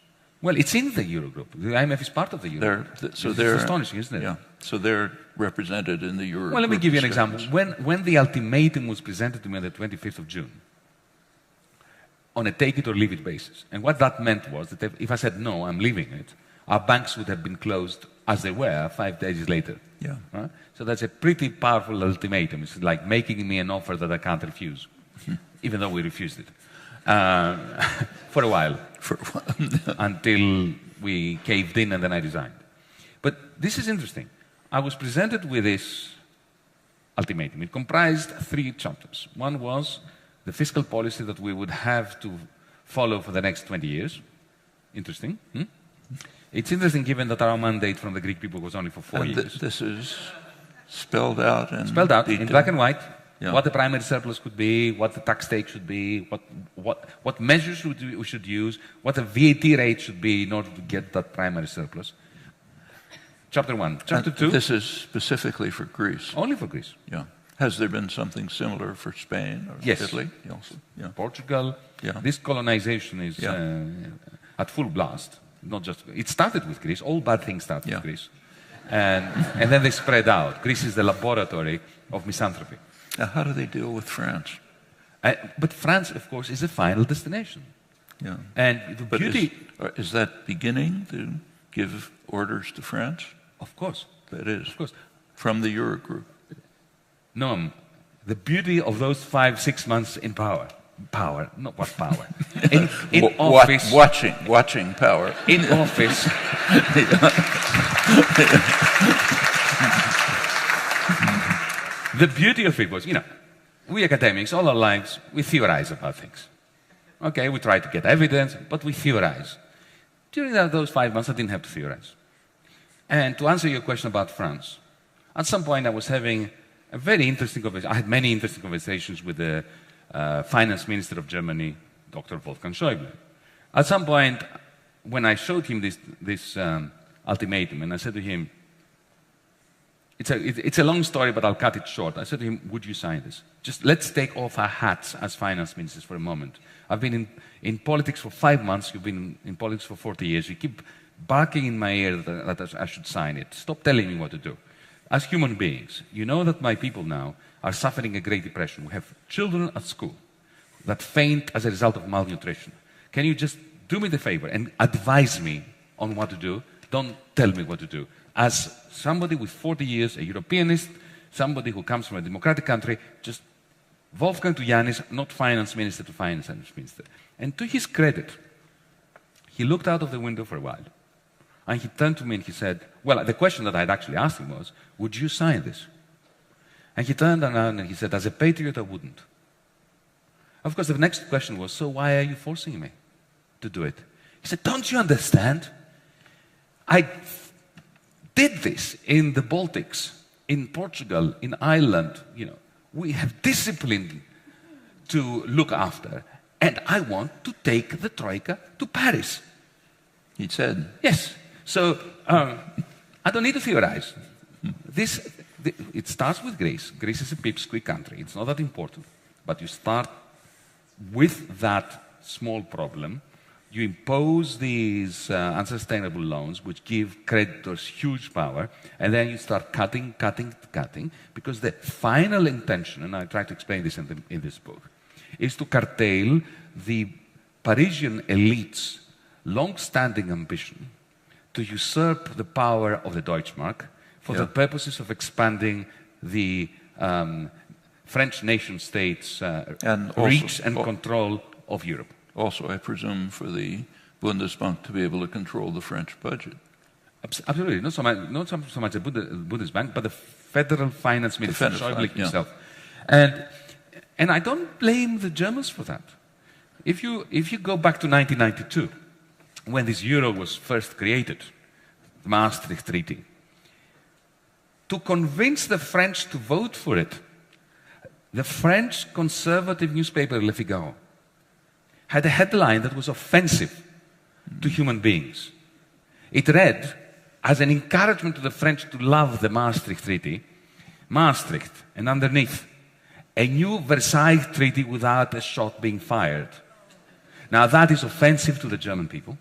Well, it's in the Eurogroup. The IMF is part of the Eurogroup. It's astonishing, isn't it? Yeah. So they're represented in the Eurogroup. Well, let me give you an example. When the ultimatum was presented to me on the 25th of June, on a take-it-or-leave-it basis, and what that meant was that if I said, no, I'm leaving it, our banks would have been closed as they were 5 days later. Yeah. Right? So that's a pretty powerful ultimatum. It's like making me an offer that I can't refuse, even though we refused it. for a while. For a while. Until we caved in and then I resigned. But this is interesting. I was presented with this ultimatum. It comprised 3 chapters. One was the fiscal policy that we would have to follow for the next 20 years. Interesting. It's interesting given that our mandate from the Greek people was only for 4 years. This is spelled out in in black and white. Yeah. What the primary surplus could be, what the tax take should be, what measures we should use, what the VAT rate should be in order to get that primary surplus. Chapter 1. Chapter 2. This is specifically for Greece. Only for Greece. Yeah. Has there been something similar for Spain or Yes. Italy? Also? Yeah. Portugal. Yeah. This colonization is at full blast. Not just it started with Greece. All bad things started with Greece, and then they spread out. Greece is the laboratory of misanthropy. Now, how do they deal with France? But France, of course, is a final destination. Yeah. And the beauty is that beginning to give orders to France? Of course. That is. Of course. From the Eurogroup. Noam, the beauty of those 5-6 months in power, not what power, in office. Watching power. In office. The beauty of it was, we academics, all our lives, we theorize about things. Okay, we try to get evidence, but we theorize. During those 5 months, I didn't have to theorize. And to answer your question about France, at some point I was having a very interesting conversation. I had many interesting conversations with the finance minister of Germany, Dr. Wolfgang Schäuble. At some point, when I showed him this ultimatum, and I said to him, it's a long story, but I'll cut it short. I said to him, would you sign this? Just let's take off our hats as finance ministers for a moment. I've been in politics for 5 months. You've been in politics for 40 years. You keep barking in my ear that I should sign it. Stop telling me what to do. As human beings, you know that my people now are suffering a Great Depression. We have children at school that faint as a result of malnutrition. Can you just do me the favor and advise me on what to do? Don't tell me what to do. As somebody with 40 years, a Europeanist, somebody who comes from a democratic country, just Wolfgang to Yannis, not finance minister to finance minister. And to his credit, he looked out of the window for a while. And he turned to me and he said, well, the question that I'd actually asked him was, would you sign this? And he turned around and he said, as a patriot, I wouldn't. Of course, the next question was, so why are you forcing me to do it? He said, don't you understand? I did this in the Baltics, in Portugal, in Ireland. We have discipline to look after, and I want to take the Troika to Paris. He said. Yes. So I don't need to theorize. It starts with Greece. Greece is a pipsqueak country. It's not that important. But you start with that small problem. You impose these unsustainable loans, which give creditors huge power, and then you start cutting, because the final intention, and I try to explain this in this book, is to curtail the Parisian elite's long-standing ambition to usurp the power of the Deutschmark for the purposes of expanding the French nation-state's reach and control of Europe. Also, I presume, for the Bundesbank to be able to control the French budget. Absolutely. Not so much the Bundesbank, but the Federal Finance Minister, Schäuble himself. And I don't blame the Germans for that. If you go back to 1992, when this euro was first created, the Maastricht Treaty, to convince the French to vote for it, the French conservative newspaper Le Figaro had a headline that was offensive to human beings. It read, as an encouragement to the French to love the Maastricht Treaty, Maastricht, and underneath, a new Versailles Treaty without a shot being fired. Now that is offensive to the German people.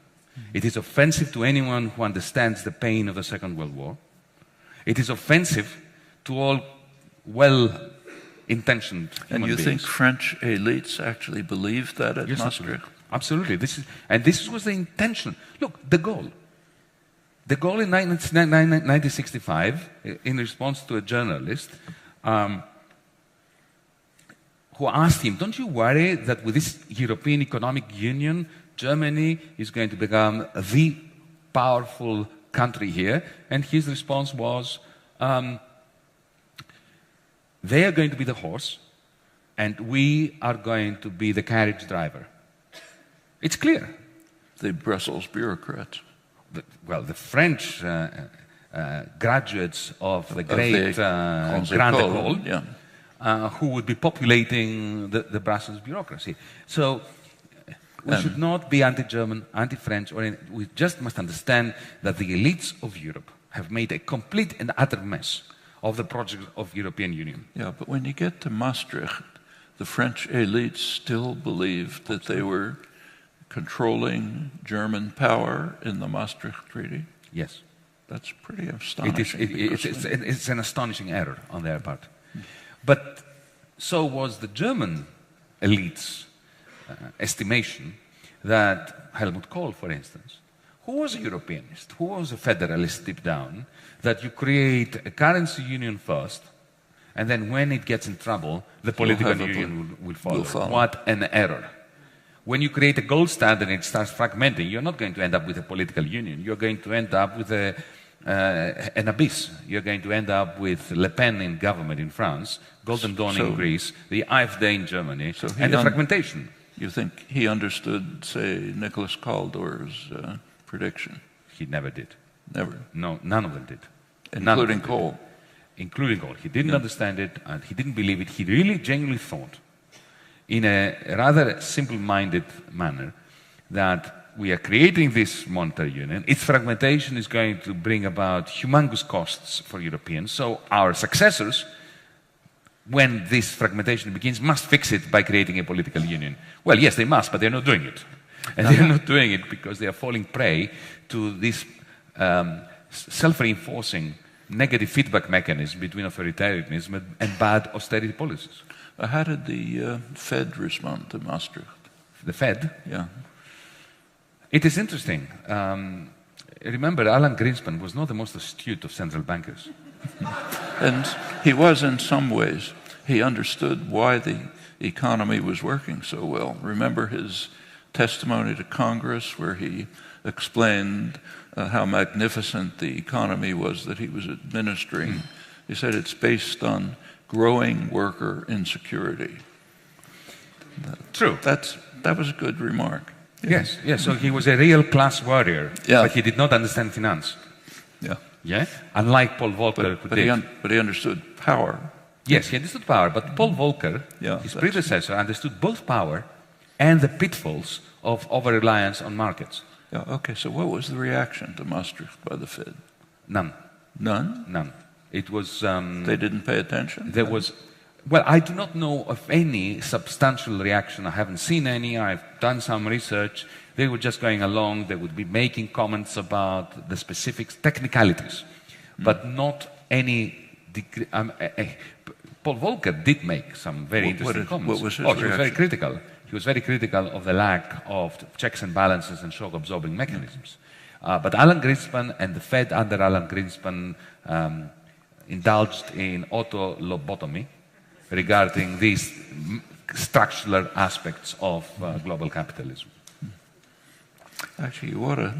It is offensive to anyone who understands the pain of the Second World War. It is offensive to all well-intentioned human beings. And you think French elites actually believed that at Maastricht? Absolutely. This was the intention. Look, de Gaulle in 1965, in response to a journalist who asked him, don't you worry that with this European Economic Union, Germany is going to become the powerful country here? And his response was, they are going to be the horse, and we are going to be the carriage driver. It's clear. The Brussels bureaucrats. The French graduates of the great Grande École, who would be populating the Brussels bureaucracy. So we should not be anti-German, anti-French, we just must understand that the elites of Europe have made a complete and utter mess of the project of European Union. Yeah, but when you get to Maastricht, the French elites still believed that they were controlling German power in the Maastricht Treaty. Yes. That's pretty astonishing. It's an astonishing error on their part. But so was the German elites' estimation that Helmut Kohl, for instance, who was a Europeanist, who was a federalist deep down, that you create a currency union first, and then when it gets in trouble, the political union will follow. What an error. When you create a gold standard and it starts fragmenting, you're not going to end up with a political union. You're going to end up with an abyss. You're going to end up with Le Pen in government in France, Golden Dawn in Greece, the AfD in Germany, and the fragmentation. You think he understood, say, Nicholas Kaldor's prediction? He never did. Never? No, none of them did. Including Kohl? Including Kohl. He didn't understand it, and he didn't believe it. He really genuinely thought, in a rather simple-minded manner, that we are creating this monetary union. Its fragmentation is going to bring about humongous costs for Europeans. So our successors, when this fragmentation begins, must fix it by creating a political union. Well, yes, they must, but they're not doing it. And they're not doing it because they are falling prey to this self-reinforcing negative feedback mechanism between authoritarianism and bad austerity policies. How did the Fed respond to Maastricht? The Fed? Yeah. It is interesting. Remember, Alan Greenspan was not the most astute of central bankers. And he was in some ways. He understood why the economy was working so well. Remember his testimony to Congress where he explained how magnificent the economy was that he was administering. He said it's based on growing worker insecurity. True. That was a good remark. Yeah. Yes. So he was a real class warrior, but he did not understand finance. Yeah. Yeah. Unlike Paul Volcker, who did. But he understood power. Yes, he understood power. But Paul Volcker, his predecessor, understood both power and the pitfalls of over-reliance on markets. Yeah. Okay. So what was the reaction to Maastricht by the Fed? None. None? None. It was... they didn't pay attention? There was... Well, I do not know of any substantial reaction. I haven't seen any. I've done some research. They were just going along. They would be making comments about the specifics, technicalities, but not any degree. Paul Volcker did make some very interesting comments. What was his reaction? He was very critical. He was very critical of the lack of checks and balances and shock-absorbing mechanisms. But Alan Greenspan and the Fed under Alan Greenspan indulged in auto-lobotomy regarding these structural aspects of global capitalism. Actually, you ought to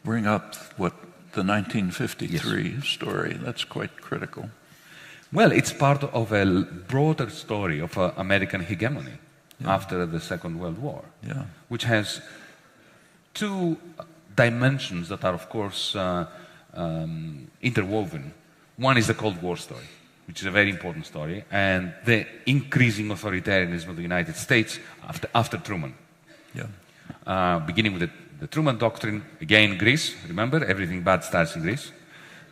bring up what the 1953 story. That's quite critical. Well, it's part of a broader story of American hegemony after the Second World War, which has two dimensions that are, of course, interwoven. One is the Cold War story, which is a very important story, and the increasing authoritarianism of the United States after Truman. Beginning with the Truman Doctrine, again Greece, remember, everything bad starts in Greece,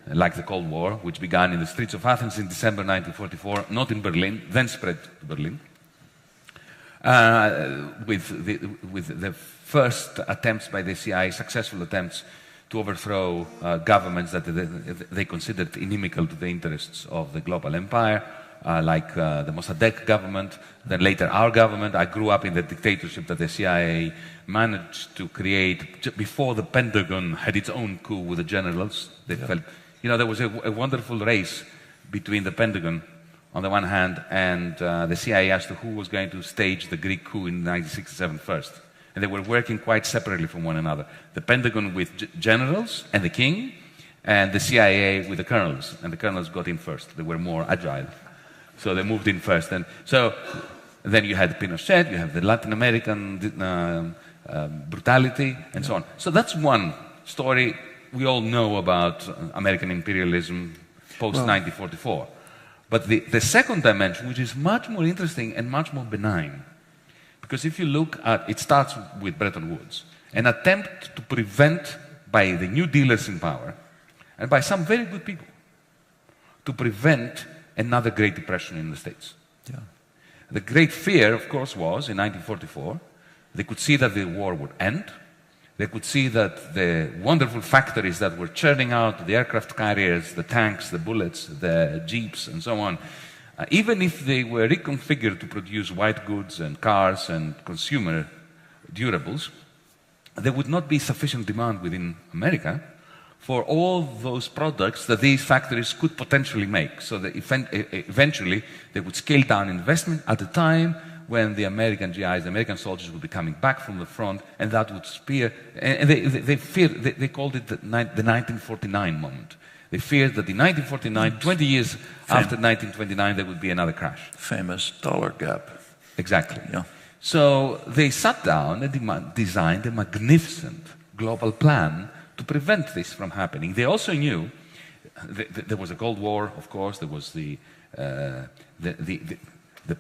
like the Cold War, which began in the streets of Athens in December 1944, not in Berlin, then spread to Berlin, with the first attempts by the CIA, successful attempts to overthrow governments that they considered inimical to the interests of the global empire, like the Mossadegh government, then later our government. I grew up in the dictatorship that the CIA managed to create before the Pentagon had its own coup with the generals. They felt, there was a wonderful race between the Pentagon on the one hand, and the CIA as to who was going to stage the Greek coup in 1967 first. And they were working quite separately from one another. The Pentagon with generals and the king, and the CIA with the colonels. And the colonels got in first. They were more agile. So they moved in first. And so then you had Pinochet, you have the Latin American brutality, and so on. So that's one story we all know about American imperialism post-1944. But the second dimension, which is much more interesting and much more benign, because if you look at, it starts with Bretton Woods, an attempt to prevent, by the new dealers in power, and by some very good people, to prevent another Great Depression in the States. Yeah. The great fear, of course, was, in 1944, they could see that the war would end. They could see that the wonderful factories that were churning out the aircraft carriers, the tanks, the bullets, the jeeps, and so on, even if they were reconfigured to produce white goods and cars and consumer durables, there would not be sufficient demand within America for all those products that these factories could potentially make. So that eventually they would scale down investment at a time when the American GIs, the American soldiers, would be coming back from the front, and that would spear. And they called it the 1949 moment. They feared that in 1949, 20 years after 1929, there would be another crash. Famous dollar gap. Exactly. Yeah. So they sat down and designed a magnificent global plan to prevent this from happening. They also knew there was a Cold War, of course. There was the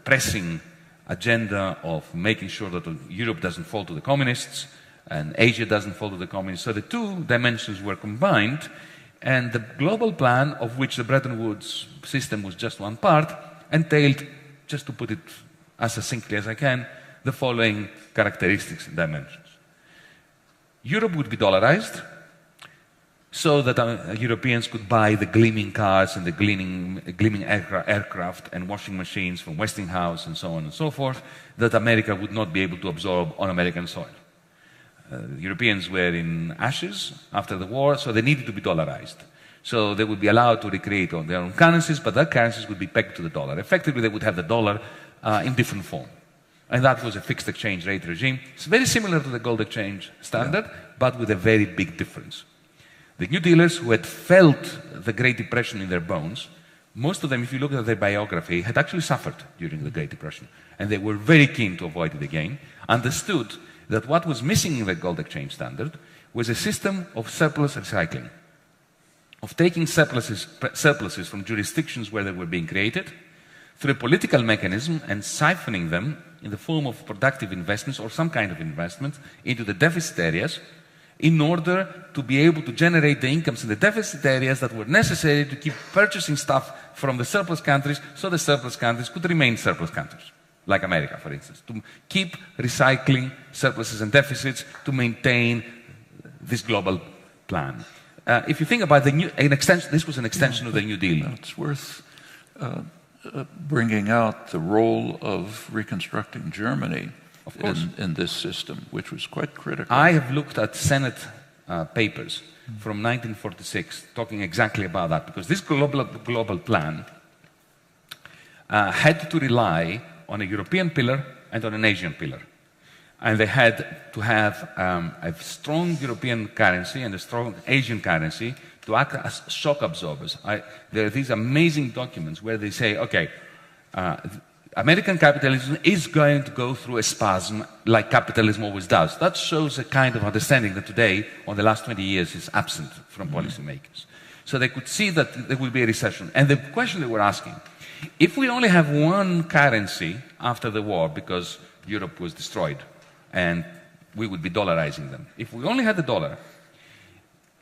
pressing agenda of making sure that Europe doesn't fall to the communists and Asia doesn't fall to the communists. So the two dimensions were combined, and the global plan, of which the Bretton Woods system was just one part, entailed, just to put it as succinctly as I can, the following characteristics and dimensions. Europe would be dollarized, so that Europeans could buy the gleaming cars and the gleaming aircraft and washing machines from Westinghouse and so on and so forth, that America would not be able to absorb on American soil. The Europeans were in ashes after the war, so they needed to be dollarized. So they would be allowed to recreate on their own currencies, but that currencies would be pegged to the dollar. Effectively, they would have the dollar in different form. And that was a fixed exchange rate regime. It's very similar to the gold exchange standard, but with a very big difference. The New Dealers, who had felt the Great Depression in their bones, most of them, if you look at their biography, had actually suffered during the Great Depression. And they were very keen to avoid it again, understood that what was missing in the gold exchange standard was a system of surplus recycling, of taking surpluses from jurisdictions where they were being created, through a political mechanism, and siphoning them in the form of productive investments or some kind of investment into the deficit areas, in order to be able to generate the incomes in the deficit areas that were necessary to keep purchasing stuff from the surplus countries, so the surplus countries could remain surplus countries, like America, for instance, to keep recycling surpluses and deficits to maintain this global plan. If you think about this was an extension of the New Deal. It's worth bringing out the role of reconstructing Germany in this system, which was quite critical. I have looked at Senate papers from 1946 talking exactly about that, because this global plan had to rely on a European pillar and on an Asian pillar. And they had to have a strong European currency and a strong Asian currency to act as shock absorbers. There are these amazing documents where they say, okay, American capitalism is going to go through a spasm like capitalism always does. That shows a kind of understanding that today, on the last 20 years, is absent from policymakers. So they could see that there will be a recession. And the question they were asking, if we only have one currency after the war, because Europe was destroyed, and we would be dollarizing them. If we only had the dollar,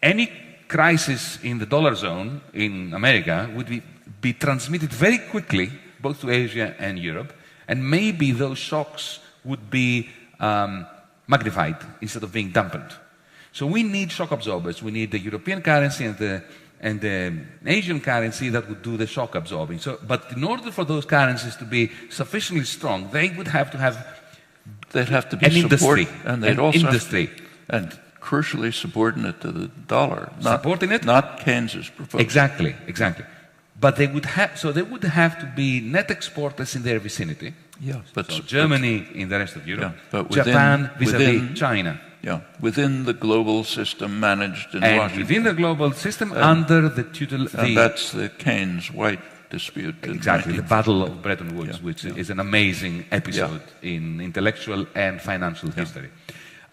any crisis in the dollar zone in America would be transmitted very quickly both to Asia and Europe, and maybe those shocks would be magnified instead of being dampened. So we need shock absorbers. We need the European currency and the Asian currency that would do the shock absorbing. But in order for those currencies to be sufficiently strong, they would have to have be an industry, and they'd also industry, and crucially subordinate to the dollar, subordinate, not Keynes's proposal. Exactly. But they would have to be net exporters in their vicinity. Yeah, but So Germany in the rest of Europe, but within, Japan vis-à-vis China. Yeah, within the global system managed in And Washington. within the global system, under the tutel... And that's the Keynes-White dispute. Exactly, the Battle of Bretton Woods, Yeah, which yeah. is an amazing episode in intellectual and financial history.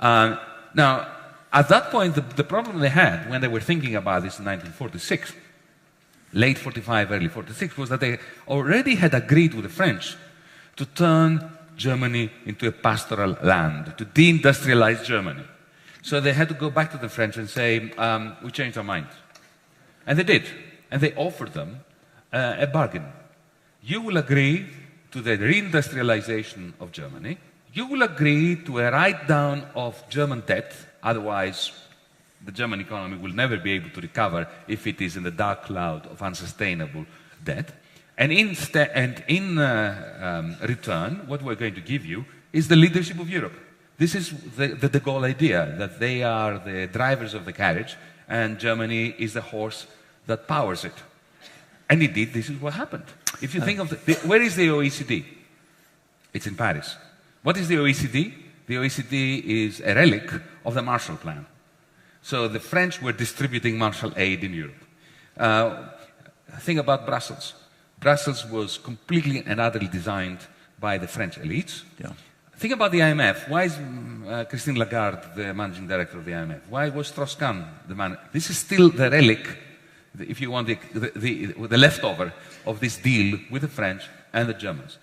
Now, at that point, the problem they had when they were thinking about this in 1946, late 45, early 46, was that they already had agreed with the French to turn Germany into a pastoral land, to deindustrialize Germany. So they had to go back to the French and say, we changed our minds. And they did. And they offered them a bargain. You will agree to the reindustrialization of Germany. You will agree to a write-down of German debt. Otherwise, the German economy will never be able to recover if it is in the dark cloud of unsustainable debt. And in return, what we're going to give you is the leadership of Europe. This is the de Gaulle idea, that they are the drivers of the carriage and Germany is the horse that powers it. And indeed, this is what happened. If you think of where is the OECD? It's in Paris. What is the OECD? The OECD is a relic of the Marshall Plan. So the French were distributing Marshall aid in Europe. Think about Brussels. Brussels was completely and utterly designed by the French elites. Yeah. Think about the IMF. Why is Christine Lagarde the managing director of the IMF? Why was Strauss-Kahn the man? This is still the relic, if you want, the leftover of this deal with the French and the Germans.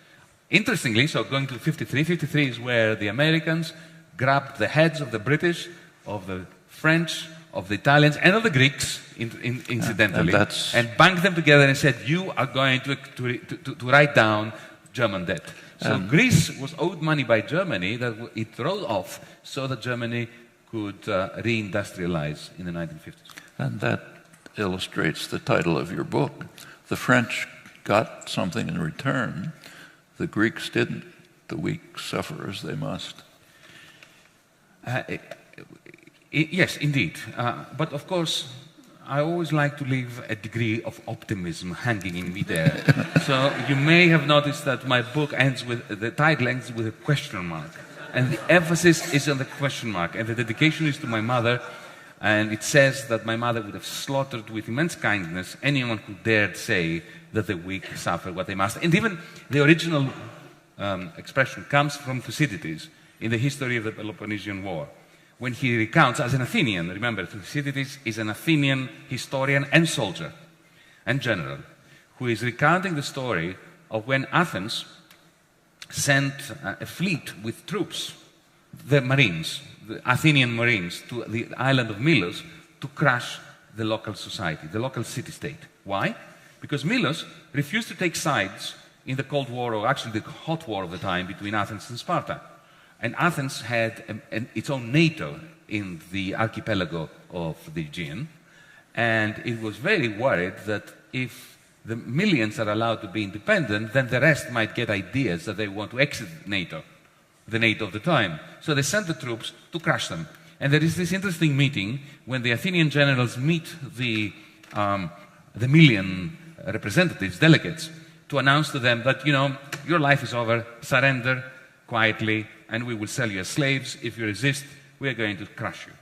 Interestingly, so going to 53, 53 is where the Americans grabbed the heads of the British, of the French, of the Italians, and of the Greeks, incidentally, and banked them together and said, you are going to write down German debt. So Greece was owed money by Germany that it wrote off so that Germany could reindustrialize in the 1950s. And that illustrates the title of your book. The French got something in return. The Greeks didn't. The weak suffer as they must. Yes, indeed. But of course, I always like to leave a degree of optimism hanging in midair. So you may have noticed that my book ends with, the title ends with a question mark. And the emphasis is on the question mark. And the dedication is to my mother. And it says that my mother would have slaughtered with immense kindness anyone who dared say that the weak suffer what they must. And even the original expression comes from Thucydides in the history of the Peloponnesian War, when he recounts, as an Athenian, remember, Thucydides is an Athenian historian and soldier and general, who is recounting the story of when Athens sent a fleet with troops, the Marines, the Athenian Marines, to the island of Milos to crush the local society, the local city-state. Why? Because Milos refused to take sides in the Cold War, or actually the hot war of the time, between Athens and Sparta. And Athens had its own NATO in the archipelago of the Aegean, and it was very worried that if the millions are allowed to be independent, then the rest might get ideas that they want to exit NATO, the NATO of the time. So they sent the troops to crush them. And there is this interesting meeting when the Athenian generals meet the million representatives, delegates, to announce to them that, you know, your life is over, surrender quietly, and we will sell you as slaves. If you resist, we are going to crush you.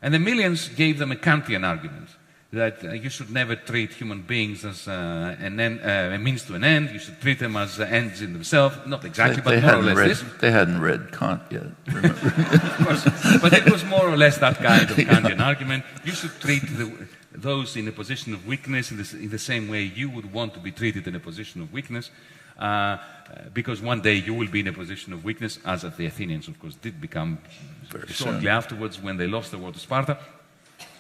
And the millions gave them a Kantian argument, that you should never treat human beings as a means to an end. You should treat them as ends in themselves. Not exactly, but more or less this. They hadn't read Kant yet, remember? Of course, but it was more or less that kind of Kantian argument. You should treat those in a position of weakness in the same way you would want to be treated in a position of weakness. Because one day you will be in a position of weakness, as the Athenians, of course, did become very shortly afterwards when they lost the war to Sparta.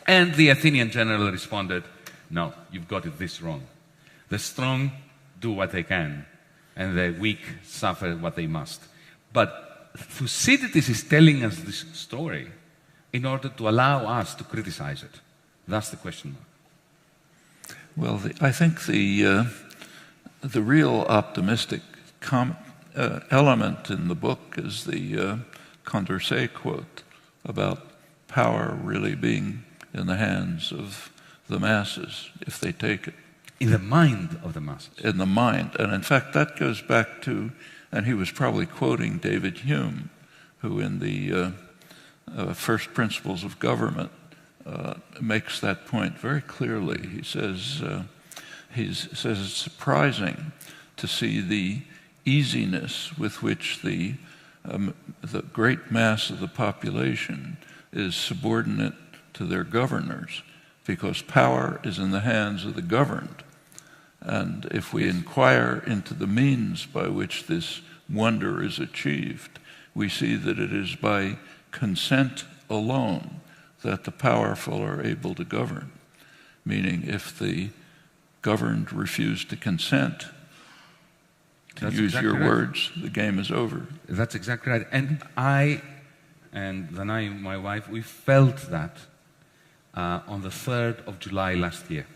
And the Athenian general responded, no, you've got it this wrong. The strong do what they can, and the weak suffer what they must. But Thucydides is telling us this story in order to allow us to criticize it. That's the question mark. Well, I think the real optimistic element in the book is the Condorcet quote about power really being in the hands of the masses if they take it. In the mind of the masses. In the mind. And in fact, that goes back to, and he was probably quoting David Hume, who in the First Principles of Government makes that point very clearly. He says it's surprising to see the easiness with which the great mass of the population is subordinate to their governors, because power is in the hands of the governed. And if we inquire into the means by which this wonder is achieved, we see that it is by consent alone that the powerful are able to govern. Meaning, if the governed refuse to consent, to use your words, the game is over. That's exactly right. And I, and then my wife, we felt that on the 3rd of July last year.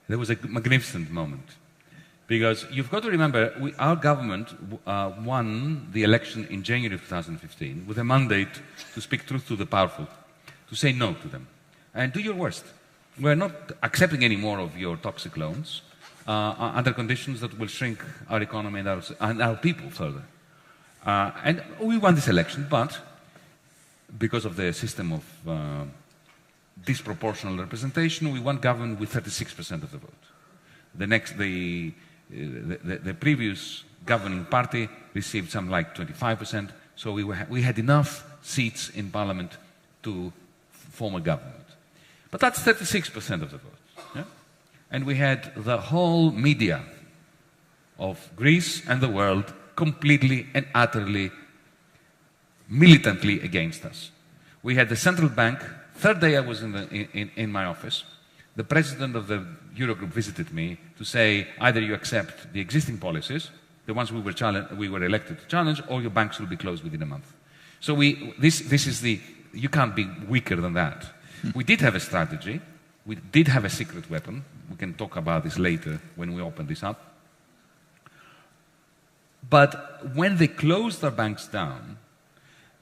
There was a magnificent moment. Because you've got to remember, our government won the election in January of 2015 with a mandate to speak truth to the powerful, to say no to them, and do your worst. We're not accepting any more of your toxic loans under conditions that will shrink our economy and our people further. And we won this election, but because of the system of disproportional representation, we won government with 36% of the vote. The previous governing party received something like 25%, so we had enough seats in parliament to form a government. But that's 36% of the vote. Yeah? And we had the whole media of Greece and the world completely and utterly, militantly against us. We had the central bank. Third day I was in my office. The president of the Eurogroup visited me to say, either you accept the existing policies, the ones we were elected to challenge, or your banks will be closed within a month. So this is you can't be weaker than that. We did have a strategy. We did have a secret weapon. We can talk about this later when we open this up. But when they closed our banks down,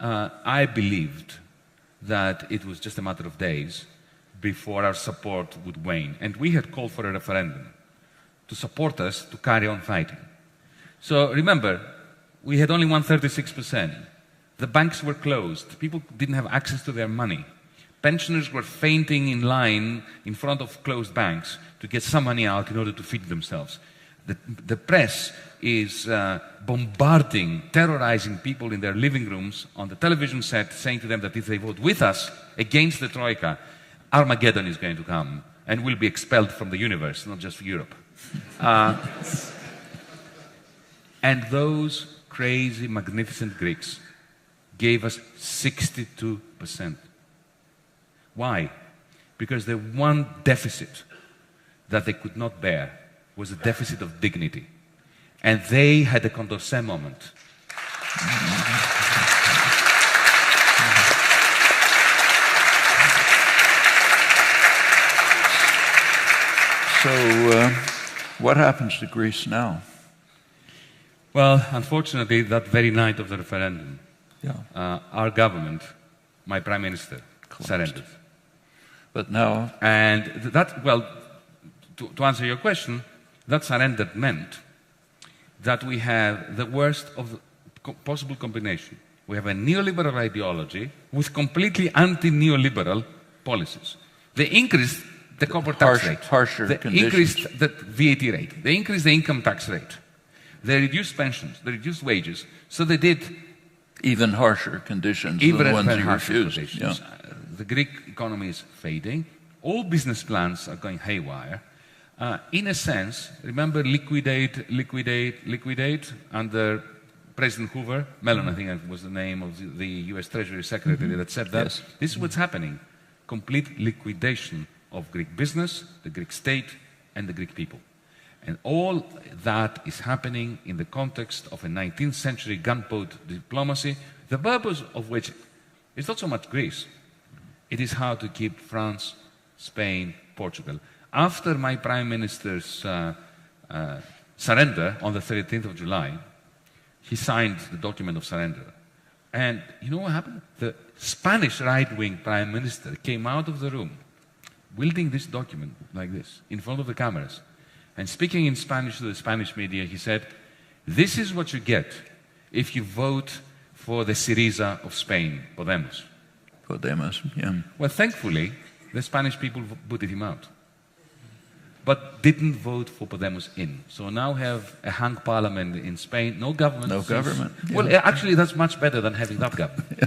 I believed that it was just a matter of days before our support would wane. And we had called for a referendum to support us to carry on fighting. So remember, we had only won 36%. The banks were closed. People didn't have access to their money. Pensioners were fainting in line in front of closed banks to get some money out in order to feed themselves. The press is bombarding, terrorizing people in their living rooms on the television set, saying to them that if they vote with us against the Troika, Armageddon is going to come and we'll be expelled from the universe, not just Europe. And those crazy, magnificent Greeks gave us 62%. Why? Because the one deficit that they could not bear was a deficit of dignity. And they had a Condorcet moment. So, what happens to Greece now? Well, unfortunately, that very night of the referendum, our government, my prime minister, surrendered. But now... And that, well, to answer your question, that surrender meant that we have the worst of the possible combination. We have a neoliberal ideology with completely anti-neoliberal policies. They increased the corporate tax rate. Harsher they conditions. Increased the VAT rate. They increased the income tax rate. They reduced pensions. They reduced wages. So they did... Even harsher conditions than the ones you refused. Yeah. The Greek economy is fading. All business plans are going haywire. In a sense, remember liquidate under President Hoover? Mellon, I think was the name of the US Treasury Secretary that said that. Yes. This is what's happening. Complete liquidation of Greek business, the Greek state, and the Greek people. And all that is happening in the context of a 19th century gunboat diplomacy, the purpose of which is not so much Greece. It is how to keep France, Spain, Portugal. After my Prime Minister's surrender on the 13th of July, he signed the document of surrender. And you know what happened? The Spanish right-wing Prime Minister came out of the room wielding this document like this, in front of the cameras, and speaking in Spanish to the Spanish media, he said, "This is what you get if you vote for the Syriza of Spain, Podemos." Podemos, yeah. Well, thankfully, the Spanish people booted him out, but didn't vote for Podemos in. So now we have a hung parliament in Spain, no government. No government. Yeah. Well, actually, that's much better than having that government.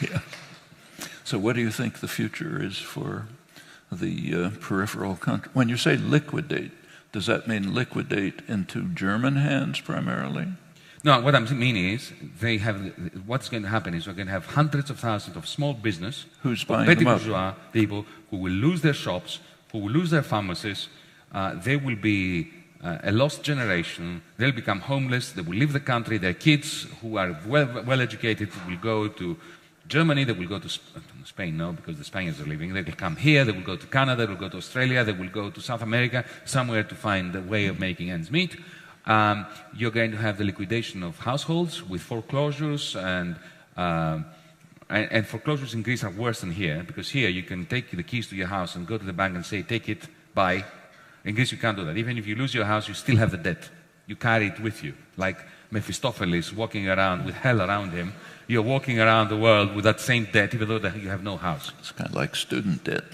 Yeah. So what do you think the future is for the peripheral country? When you say liquidate, does that mean liquidate into German hands primarily? No, what I mean is, what's going to happen is we're going to have hundreds of thousands of small business, Who's buying petty them up? bourgeois people who will lose their shops, who will lose their pharmacies. They will be a lost generation. They'll become homeless. They will leave the country. Their kids, who are well educated, will go to Germany. They will go to Spain, no, because the Spaniards are leaving. They will come here. They will go to Canada. They will go to Australia. They will go to South America, somewhere to find a way of making ends meet. You're going to have the liquidation of households with foreclosures, and foreclosures in Greece are worse than here, because here you can take the keys to your house and go to the bank and say, take it, bye. In Greece you can't do that. Even if you lose your house, you still have the debt. You carry it with you, like Mephistopheles walking around with hell around him. You're walking around the world with that same debt, even though you have no house. It's kind of like student debt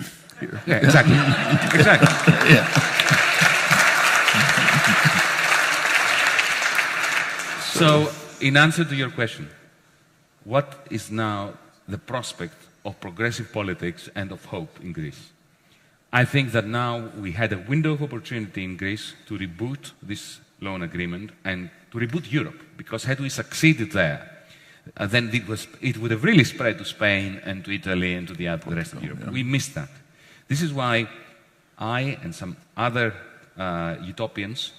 here. Yeah, exactly. Exactly. Yeah. So, in answer to your question, what is now the prospect of progressive politics and of hope in Greece? I think that now we had a window of opportunity in Greece to reboot this loan agreement and to reboot Europe, because had we succeeded there, then it would have really spread to Spain and to Italy and to the rest of Europe. Yeah. We missed that. This is why I and some other utopians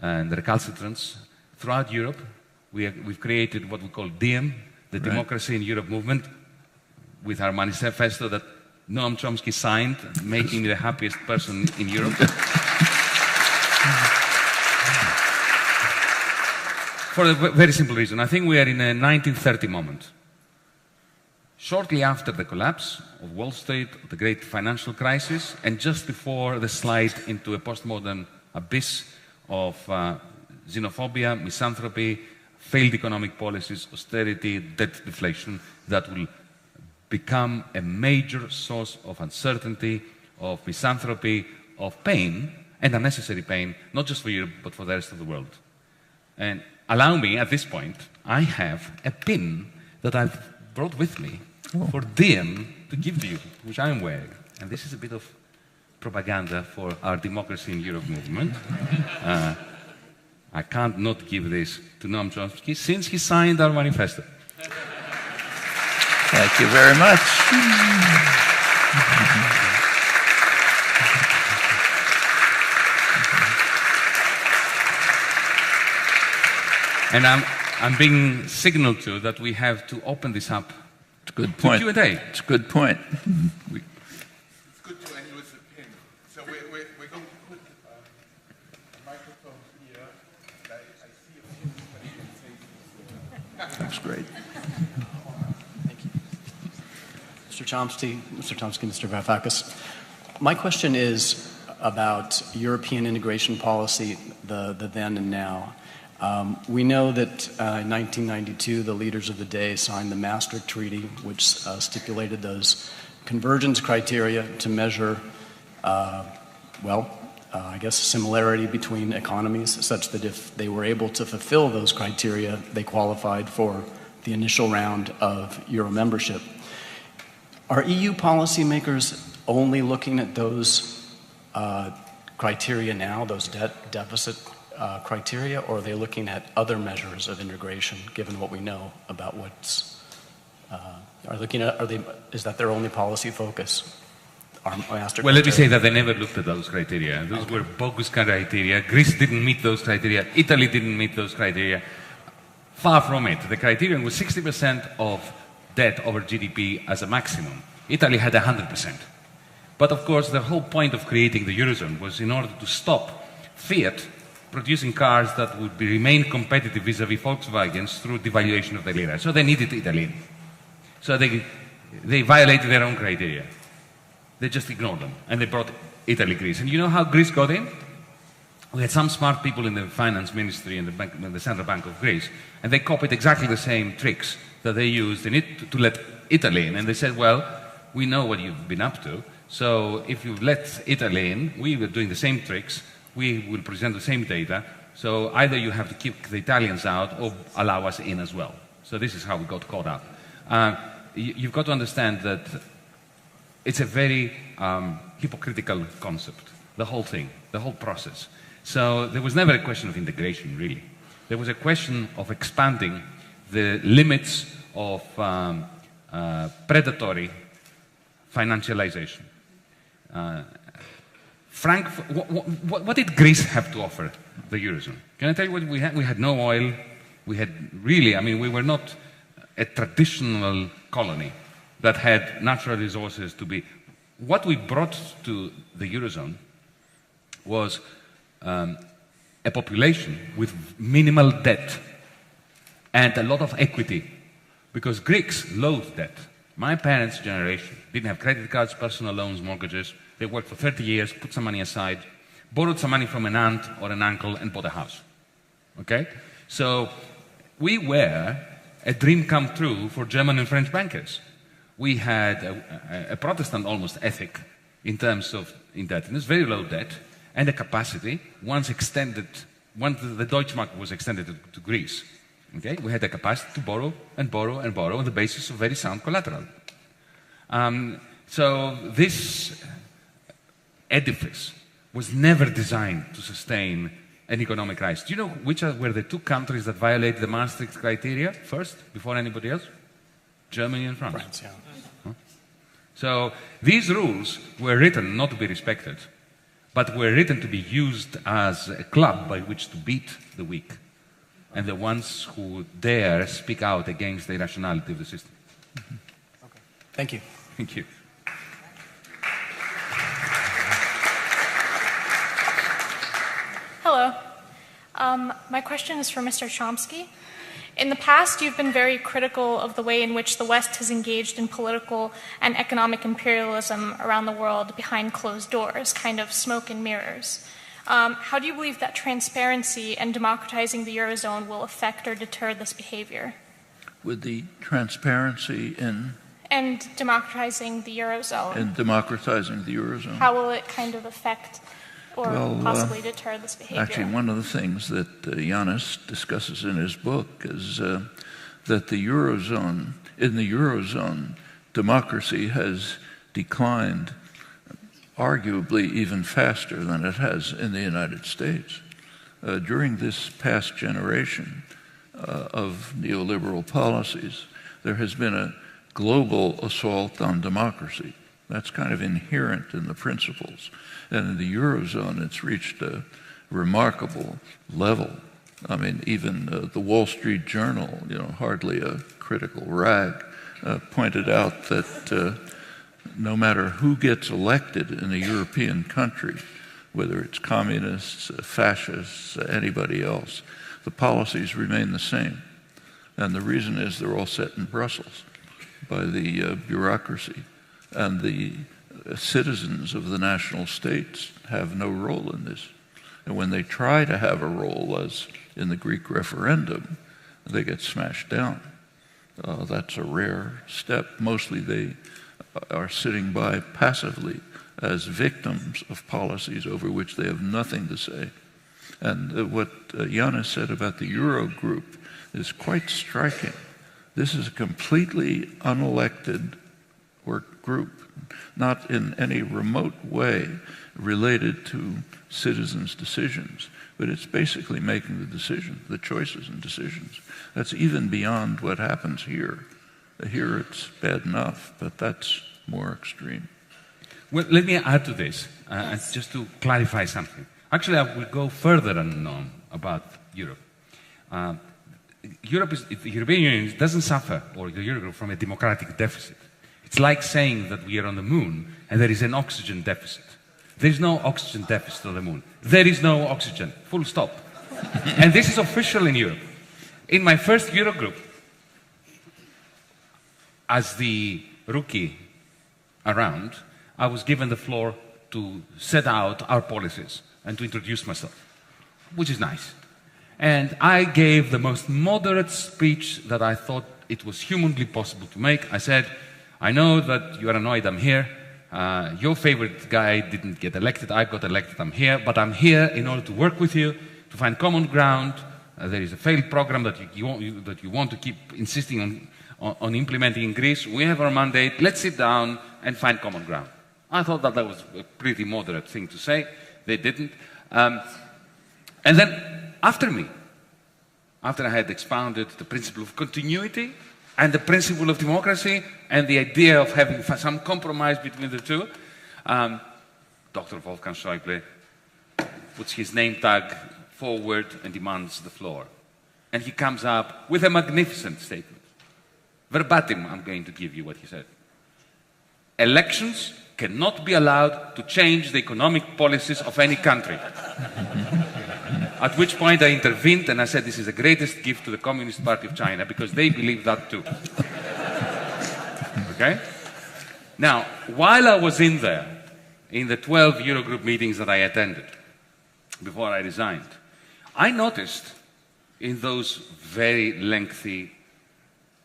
and recalcitrants throughout Europe, we've created what we call DiEM, the Right. Democracy in Europe movement, with our manifesto that Noam Chomsky signed, making me the happiest person in Europe. For a very simple reason. I think we are in a 1930 moment. Shortly after the collapse of Wall Street, the great financial crisis, and just before the slide into a postmodern abyss of xenophobia, misanthropy, failed economic policies, austerity, debt deflation, that will become a major source of uncertainty, of misanthropy, of pain, and unnecessary pain, not just for Europe, but for the rest of the world. And allow me, at this point, I have a pin that I've brought with me for DiEM to give to you, which I'm wearing. And this is a bit of propaganda for our Democracy in Europe movement. I can't not give this to Noam Chomsky since he signed our manifesto. Thank you very much. And I'm being signaled to that we have to open this up. It's a good point. To Q&A. It's a good point. It's good to end with a pin. So we're going to put a microphone here. I see a pin, but you can say this. That's great. Thank you. Mr. Chomsky, Mr. Varoufakis. My question is about European integration policy, the then and now. We know that in 1992, the leaders of the day signed the Maastricht Treaty, which stipulated those convergence criteria to measure, I guess, similarity between economies, such that if they were able to fulfill those criteria, they qualified for the initial round of Euro membership. Are EU policymakers only looking at those criteria now, those debt deficit criteria, or are they looking at other measures of integration, given what we know about what's, is that their only policy focus? Well, let me say that they never looked at those criteria. Those were bogus criteria. Greece didn't meet those criteria. Italy didn't meet those criteria. Far from it. The criterion was 60% of debt over GDP as a maximum. Italy had 100%. But of course, the whole point of creating the Eurozone was in order to stop Fiat producing cars that would remain competitive vis-à-vis Volkswagens through devaluation of the lira. So they needed Italy. So they they violated their own criteria. They just ignored them, and they brought Italy, Greece. And you know how Greece got in? We had some smart people in the finance ministry and the Central Bank of Greece, and they copied exactly the same tricks that they used in it to let Italy in. And they said, well, we know what you've been up to, so if you let Italy in, we were doing the same tricks, we will present the same data, so either you have to keep the Italians out or allow us in as well. So this is how we got caught up. You've got to understand that it's a very hypocritical concept, the whole thing, the whole process. So there was never a question of integration, really. There was a question of expanding the limits of predatory financialization. Frank, what did Greece have to offer the Eurozone? Can I tell you what we had? We had no oil. We had really, I mean, we were not a traditional colony that had natural resources to be. What we brought to the Eurozone was a population with minimal debt and a lot of equity, because Greeks loathe debt. My parents' generation didn't have credit cards, personal loans, mortgages. They worked for 30 years, put some money aside, borrowed some money from an aunt or an uncle, and bought a house. Okay? So we were a dream come true for German and French bankers. We had a Protestant almost ethic in terms of indebtedness, very low debt, and a capacity, once the Deutschmark was extended to Greece, okay, we had the capacity to borrow and borrow and borrow on the basis of very sound collateral. So this edifice was never designed to sustain an economic rise. Do you know which were the two countries that violated the Maastricht criteria first, before anybody else? Germany and France. France, yeah. So these rules were written not to be respected, but were written to be used as a club by which to beat the weak and the ones who dare speak out against the irrationality of the system. Okay. Thank you. Thank you. Hello. My question is for Mr. Chomsky. In the past, you've been very critical of the way in which the West has engaged in political and economic imperialism around the world behind closed doors, kind of smoke and mirrors. How do you believe that transparency and democratizing the Eurozone will affect or deter this behavior? With the transparency in... And democratizing the Eurozone. And democratizing the Eurozone. How will it kind of affect or possibly deter this behavior? Actually, one of the things that Yannis discusses in his book is that the Eurozone, in the Eurozone, democracy has declined arguably even faster than it has in the United States. During this past generation of neoliberal policies, there has been a global assault on democracy. That's kind of inherent in the principles. And in the Eurozone, it's reached a remarkable level. I mean, even the Wall Street Journal, hardly a critical rag, pointed out that no matter who gets elected in a European country, whether it's communists, fascists, anybody else, the policies remain the same. And the reason is they're all set in Brussels by the bureaucracy. And the citizens of the national states have no role in this. And when they try to have a role, as in the Greek referendum, they get smashed down. That's a rare step. Mostly they are sitting by passively as victims of policies over which they have nothing to say. And what Yannis said about the Euro group is quite striking. This is a completely unelected group, not in any remote way related to citizens' decisions, but it's basically making the decisions, the choices and decisions. That's even beyond what happens here. Here it's bad enough, but that's more extreme. Well, let me add to this, just to clarify something. Actually, I will go further than Noam about Europe. The European Union doesn't suffer, or the Eurogroup, from a democratic deficit. It's like saying that we are on the moon and there is an oxygen deficit. There is no oxygen deficit on the moon. There is no oxygen, full stop. And this is official in Europe. In my first Eurogroup, as the rookie around, I was given the floor to set out our policies and to introduce myself, which is nice. And I gave the most moderate speech that I thought it was humanly possible to make. I said, I know that you are annoyed I'm here. Your favorite guy didn't get elected. I got elected. I'm here. But I'm here in order to work with you, to find common ground. There is a failed program that you want to keep insisting on implementing in Greece. We have our mandate. Let's sit down and find common ground. I thought that was a pretty moderate thing to say. They didn't. And then after I had expounded the principle of continuity and the principle of democracy and the idea of having some compromise between the two, Dr. Wolfgang Schäuble puts his name tag forward and demands the floor. And he comes up with a magnificent statement. Verbatim, I'm going to give you what he said. Elections cannot be allowed to change the economic policies of any country. At which point I intervened and I said, this is the greatest gift to the Communist Party of China because they believe that too. Okay? Now, while I was in there, in the 12 Eurogroup meetings that I attended before I resigned, I noticed in those very lengthy,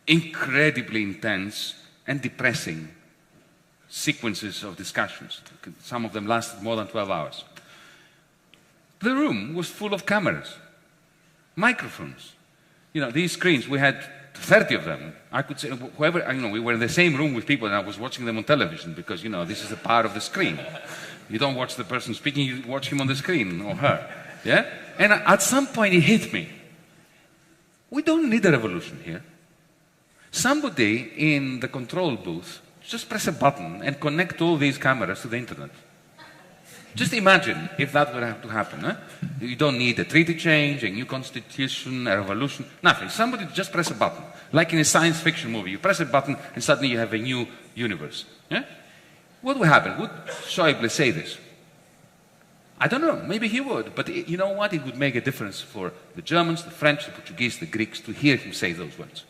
incredibly intense and depressing sequences of discussions, some of them lasted more than 12 hours, the room was full of cameras, microphones. You know, these screens, we had 30 of them. I could say, whoever, you know, we were in the same room with people and I was watching them on television because, you know, this is the power of the screen. You don't watch the person speaking, you watch him on the screen or her. Yeah? And at some point it hit me. We don't need a revolution here. Somebody in the control booth, just press a button and connect all these cameras to the internet. Just imagine if that would have to happen. Huh? You don't need a treaty change, a new constitution, a revolution, nothing. Somebody just press a button. Like in a science fiction movie, you press a button and suddenly you have a new universe. Yeah? What would happen? Would Schäuble say this? I don't know, maybe he would. But you know what? It would make a difference for the Germans, the French, the Portuguese, the Greeks to hear him say those words.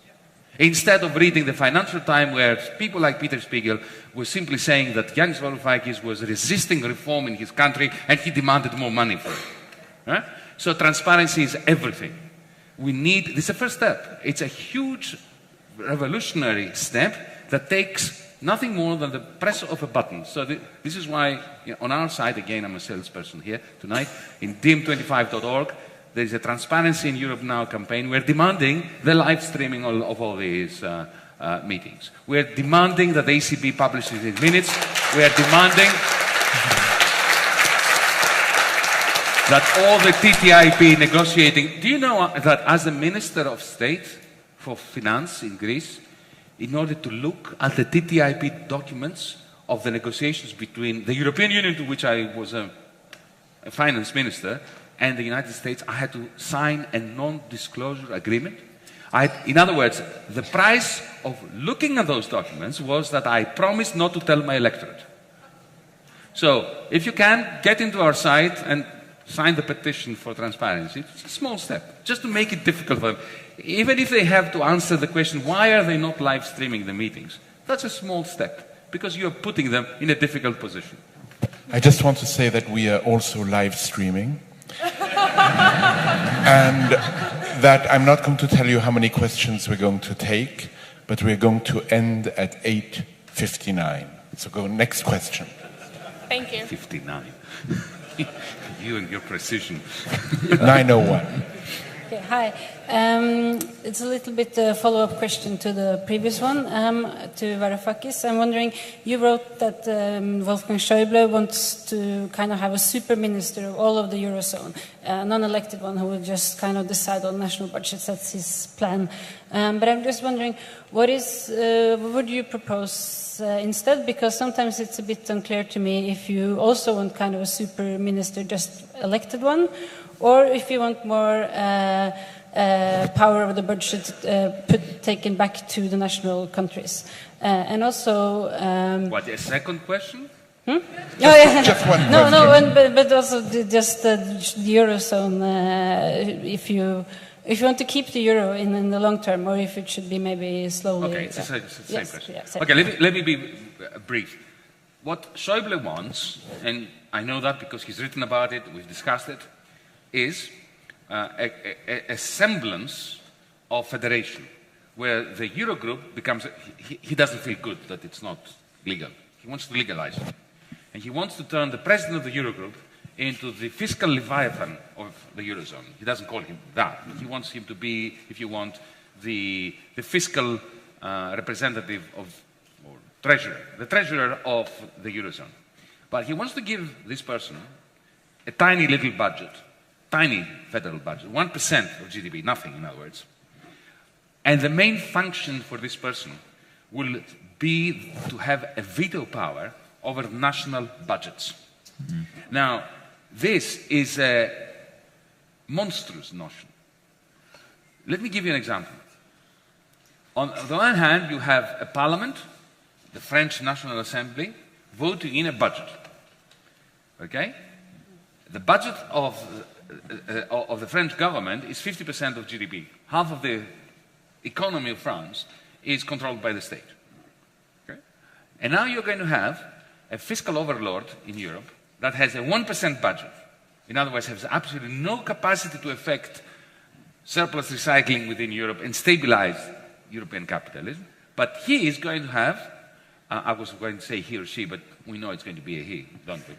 Instead of reading the Financial Times where people like Peter Spiegel were simply saying that Yannis Varoufakis was resisting reform in his country and he demanded more money for it. Right? So transparency is everything. We need, this is the first step. It's a huge revolutionary step that takes nothing more than the press of a button. So this is why, you know, on our side, again, I'm a salesperson here tonight, in dim25.org, there is a Transparency in Europe Now campaign. We're demanding the live streaming of all these meetings. We're demanding that the ECB publishes its minutes. We're demanding that all the TTIP negotiating... Do you know that as the Minister of State for Finance in Greece, in order to look at the TTIP documents of the negotiations between the European Union, to which I was a finance minister, and the United States, I had to sign a non-disclosure agreement. In other words, the price of looking at those documents was that I promised not to tell my electorate. So, if you can, get into our site and sign the petition for transparency. It's a small step, just to make it difficult for them. Even if they have to answer the question, why are they not live streaming the meetings? That's a small step, because you're putting them in a difficult position. I just want to say that we are also live streaming. And that I'm not going to tell you how many questions we're going to take, but we're going to end at 8:59. So go next question. Thank you. 59. You and your precision. 9:01. Okay, hi. It's a little bit a follow-up question to the previous one, to Varoufakis. I'm wondering, you wrote that Wolfgang Schäuble wants to kind of have a super minister of all of the Eurozone, a non-elected one who will just kind of decide on national budgets. That's his plan. But I'm just wondering, what would you propose instead? Because sometimes it's a bit unclear to me if you also want kind of a super minister, just elected one, or if you want more power over the budget taken back to the national countries. And also... what, a second question? Oh, yeah. Just one question. No, but also just the Eurozone, if you If you want to keep the euro in the long term, or if it should be maybe slowly... Okay, it's the same question. Yeah, same. Okay, let me be brief. What Schäuble wants, and I know that because he's written about it, we've discussed it, is a semblance of federation, where the Eurogroup becomes... He doesn't feel good that it's not legal. He wants to legalize it. And he wants to turn the president of the Eurogroup into the fiscal leviathan of the Eurozone. He doesn't call him that. He wants him to be, if you want, the fiscal representative of, or treasurer, the treasurer of the Eurozone. But he wants to give this person a tiny little budget, tiny federal budget, 1% of GDP, nothing in other words. And the main function for this person will be to have a veto power over national budgets. Mm-hmm. Now, this is a monstrous notion. Let me give you an example. On the one hand, you have a parliament, the French National Assembly, voting in a budget. Okay? The budget of the French government is 50% of GDP. Half of the economy of France is controlled by the state. Okay? And now you're going to have a fiscal overlord in Europe that has a 1% budget. In other words, has absolutely no capacity to affect surplus recycling within Europe and stabilize European capitalism. But he is going to have, I was going to say he or she, but we know it's going to be a he, don't we?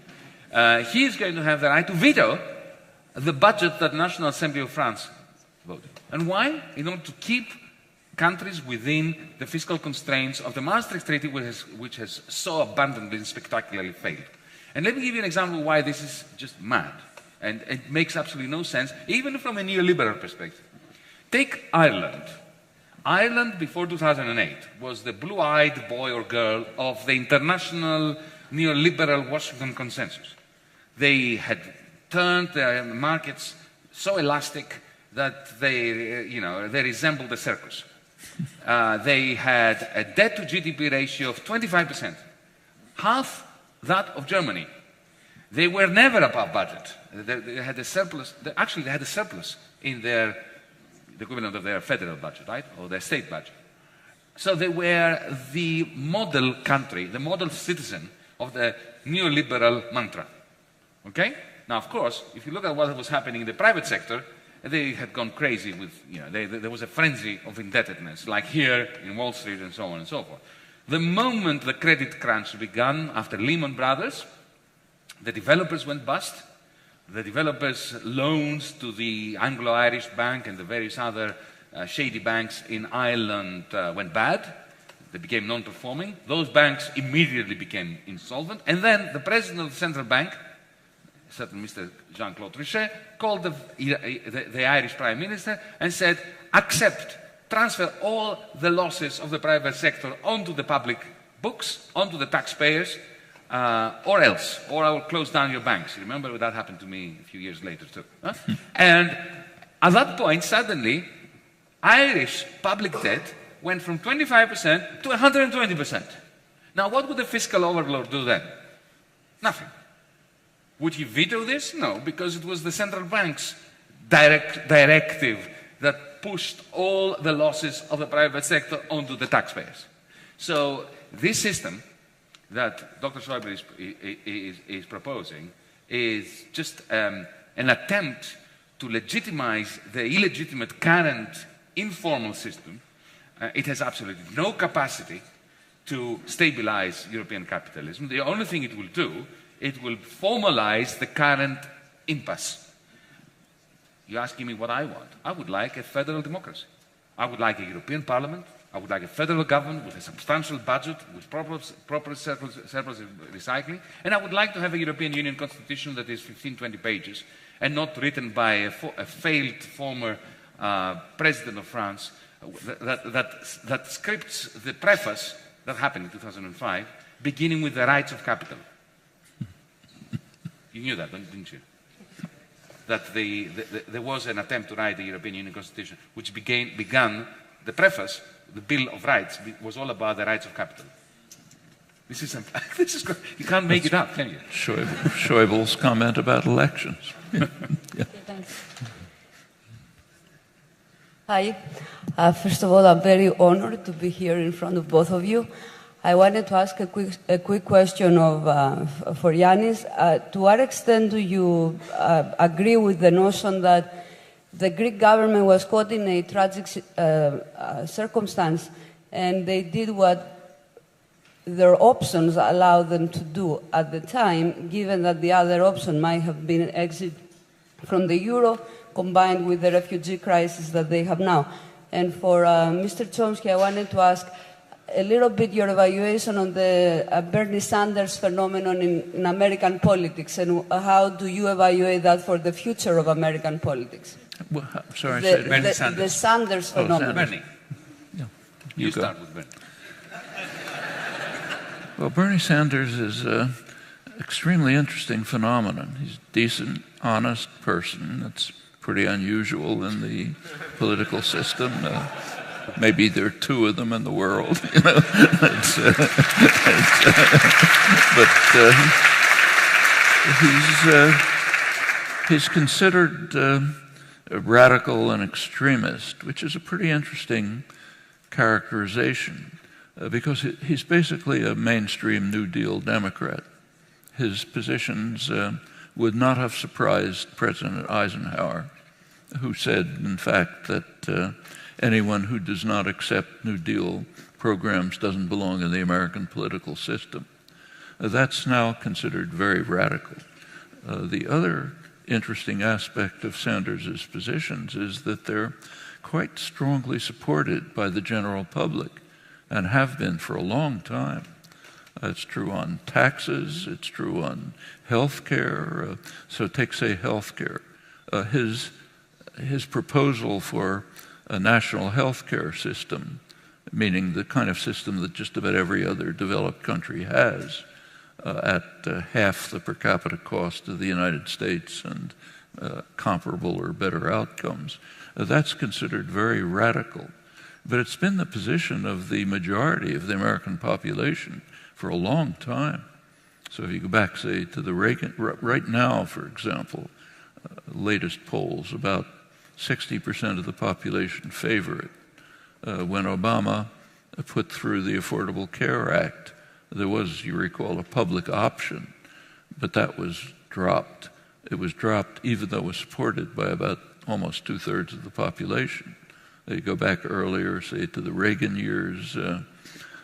He is going to have the right to veto the budget that the National Assembly of France voted. And why? In order to keep countries within the fiscal constraints of the Maastricht Treaty, which has so abundantly and spectacularly failed. And let me give you an example of why this is just mad. And it makes absolutely no sense, even from a neoliberal perspective. Take Ireland. Ireland, before 2008, was the blue-eyed boy or girl of the international neoliberal Washington consensus. They had turned their markets so elastic that they resembled a circus. They had a debt-to-GDP ratio of 25%, half that of Germany. They were never above budget. They had a surplus. Actually, they had a surplus in the equivalent of their federal budget, right, or their state budget. So they were the model country, the model citizen of the neoliberal mantra. Okay? Now, of course, if you look at what was happening in the private sector, they had gone crazy with, there was a frenzy of indebtedness, like here in Wall Street and so on and so forth. The moment the credit crunch began after Lehman Brothers, the developers went bust. The developers' loans to the Anglo-Irish Bank and the various other shady banks in Ireland went bad. They became non-performing. Those banks immediately became insolvent. And then the president of the central bank, a certain Mr. Jean-Claude Trichet, called the Irish Prime Minister and said, transfer all the losses of the private sector onto the public books, onto the taxpayers, or else, or I will close down your banks. Remember that happened to me a few years later too. Huh? And at that point, suddenly, Irish public debt went from 25% to 120%. Now, what would the fiscal overlord do then? Nothing. Would he veto this? No, because it was the central bank's directive that pushed all the losses of the private sector onto the taxpayers. So this system that Dr. Schäuble is proposing is just an attempt to legitimize the illegitimate current informal system. It has absolutely no capacity to stabilize European capitalism. The only thing it will do, it will formalize the current impasse. You're asking me what I want. I would like a federal democracy. I would like a European Parliament. I would like a federal government with a substantial budget, with proper surplus recycling. And I would like to have a European Union constitution that is 15, 20 pages and not written by a failed former president of France that scripts the preface that happened in 2005, beginning with the rights of capital. You knew that, didn't you? That there was an attempt to write the European Union Constitution, which began the preface, the Bill of Rights, was all about the rights of capital. This is you can't make it up, can you? Schäuble's comment about elections. Yeah. Hi. First of all, I'm very honored to be here in front of both of you. I wanted to ask a quick question for Yannis. To what extent do you agree with the notion that the Greek government was caught in a tragic circumstance and they did what their options allowed them to do at the time, given that the other option might have been exit from the euro combined with the refugee crisis that they have now? And for Mr. Chomsky, I wanted to ask a little bit your evaluation on the Bernie Sanders phenomenon in American politics, and how do you evaluate that for the future of American politics? Well, sorry, the Sanders phenomenon. Bernie. Yeah. You start with Bernie. Well, Bernie Sanders is an extremely interesting phenomenon. He's a decent, honest person. That's pretty unusual in the political system. Maybe there are two of them in the world, you know. He's considered a radical and extremist, which is a pretty interesting characterization, because he's basically a mainstream New Deal Democrat. His positions would not have surprised President Eisenhower, who said, in fact, that anyone who does not accept New Deal programs doesn't belong in the American political system. That's now considered very radical. The other interesting aspect of Sanders' positions is that they're quite strongly supported by the general public, and have been for a long time. It's true on taxes, it's true on health care. So take, say, health care. His proposal for a national health care system, meaning the kind of system that just about every other developed country has, at half the per capita cost of the United States and comparable or better outcomes, that's considered very radical. But it's been the position of the majority of the American population for a long time. So if you go back, say, to the Reagan, right now, for example, latest polls, about 60% of the population favor it. When Obama put through the Affordable Care Act, there was, you recall, a public option, but that was dropped. It was dropped even though it was supported by about almost 2/3 of the population. You go back earlier, say, to the Reagan years,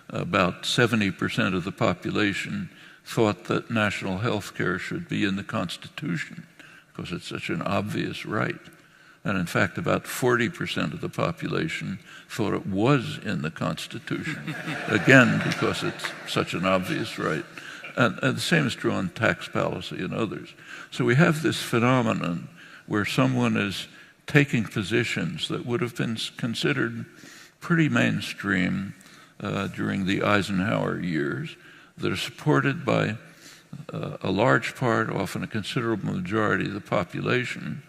about 70% of the population thought that national health care should be in the Constitution because it's such an obvious right. And in fact, about 40% of the population thought it was in the Constitution, again, because it's such an obvious right. And the same is true on tax policy and others. So we have this phenomenon where someone is taking positions that would have been considered pretty mainstream during the Eisenhower years, that are supported by a large part, often a considerable majority of the population,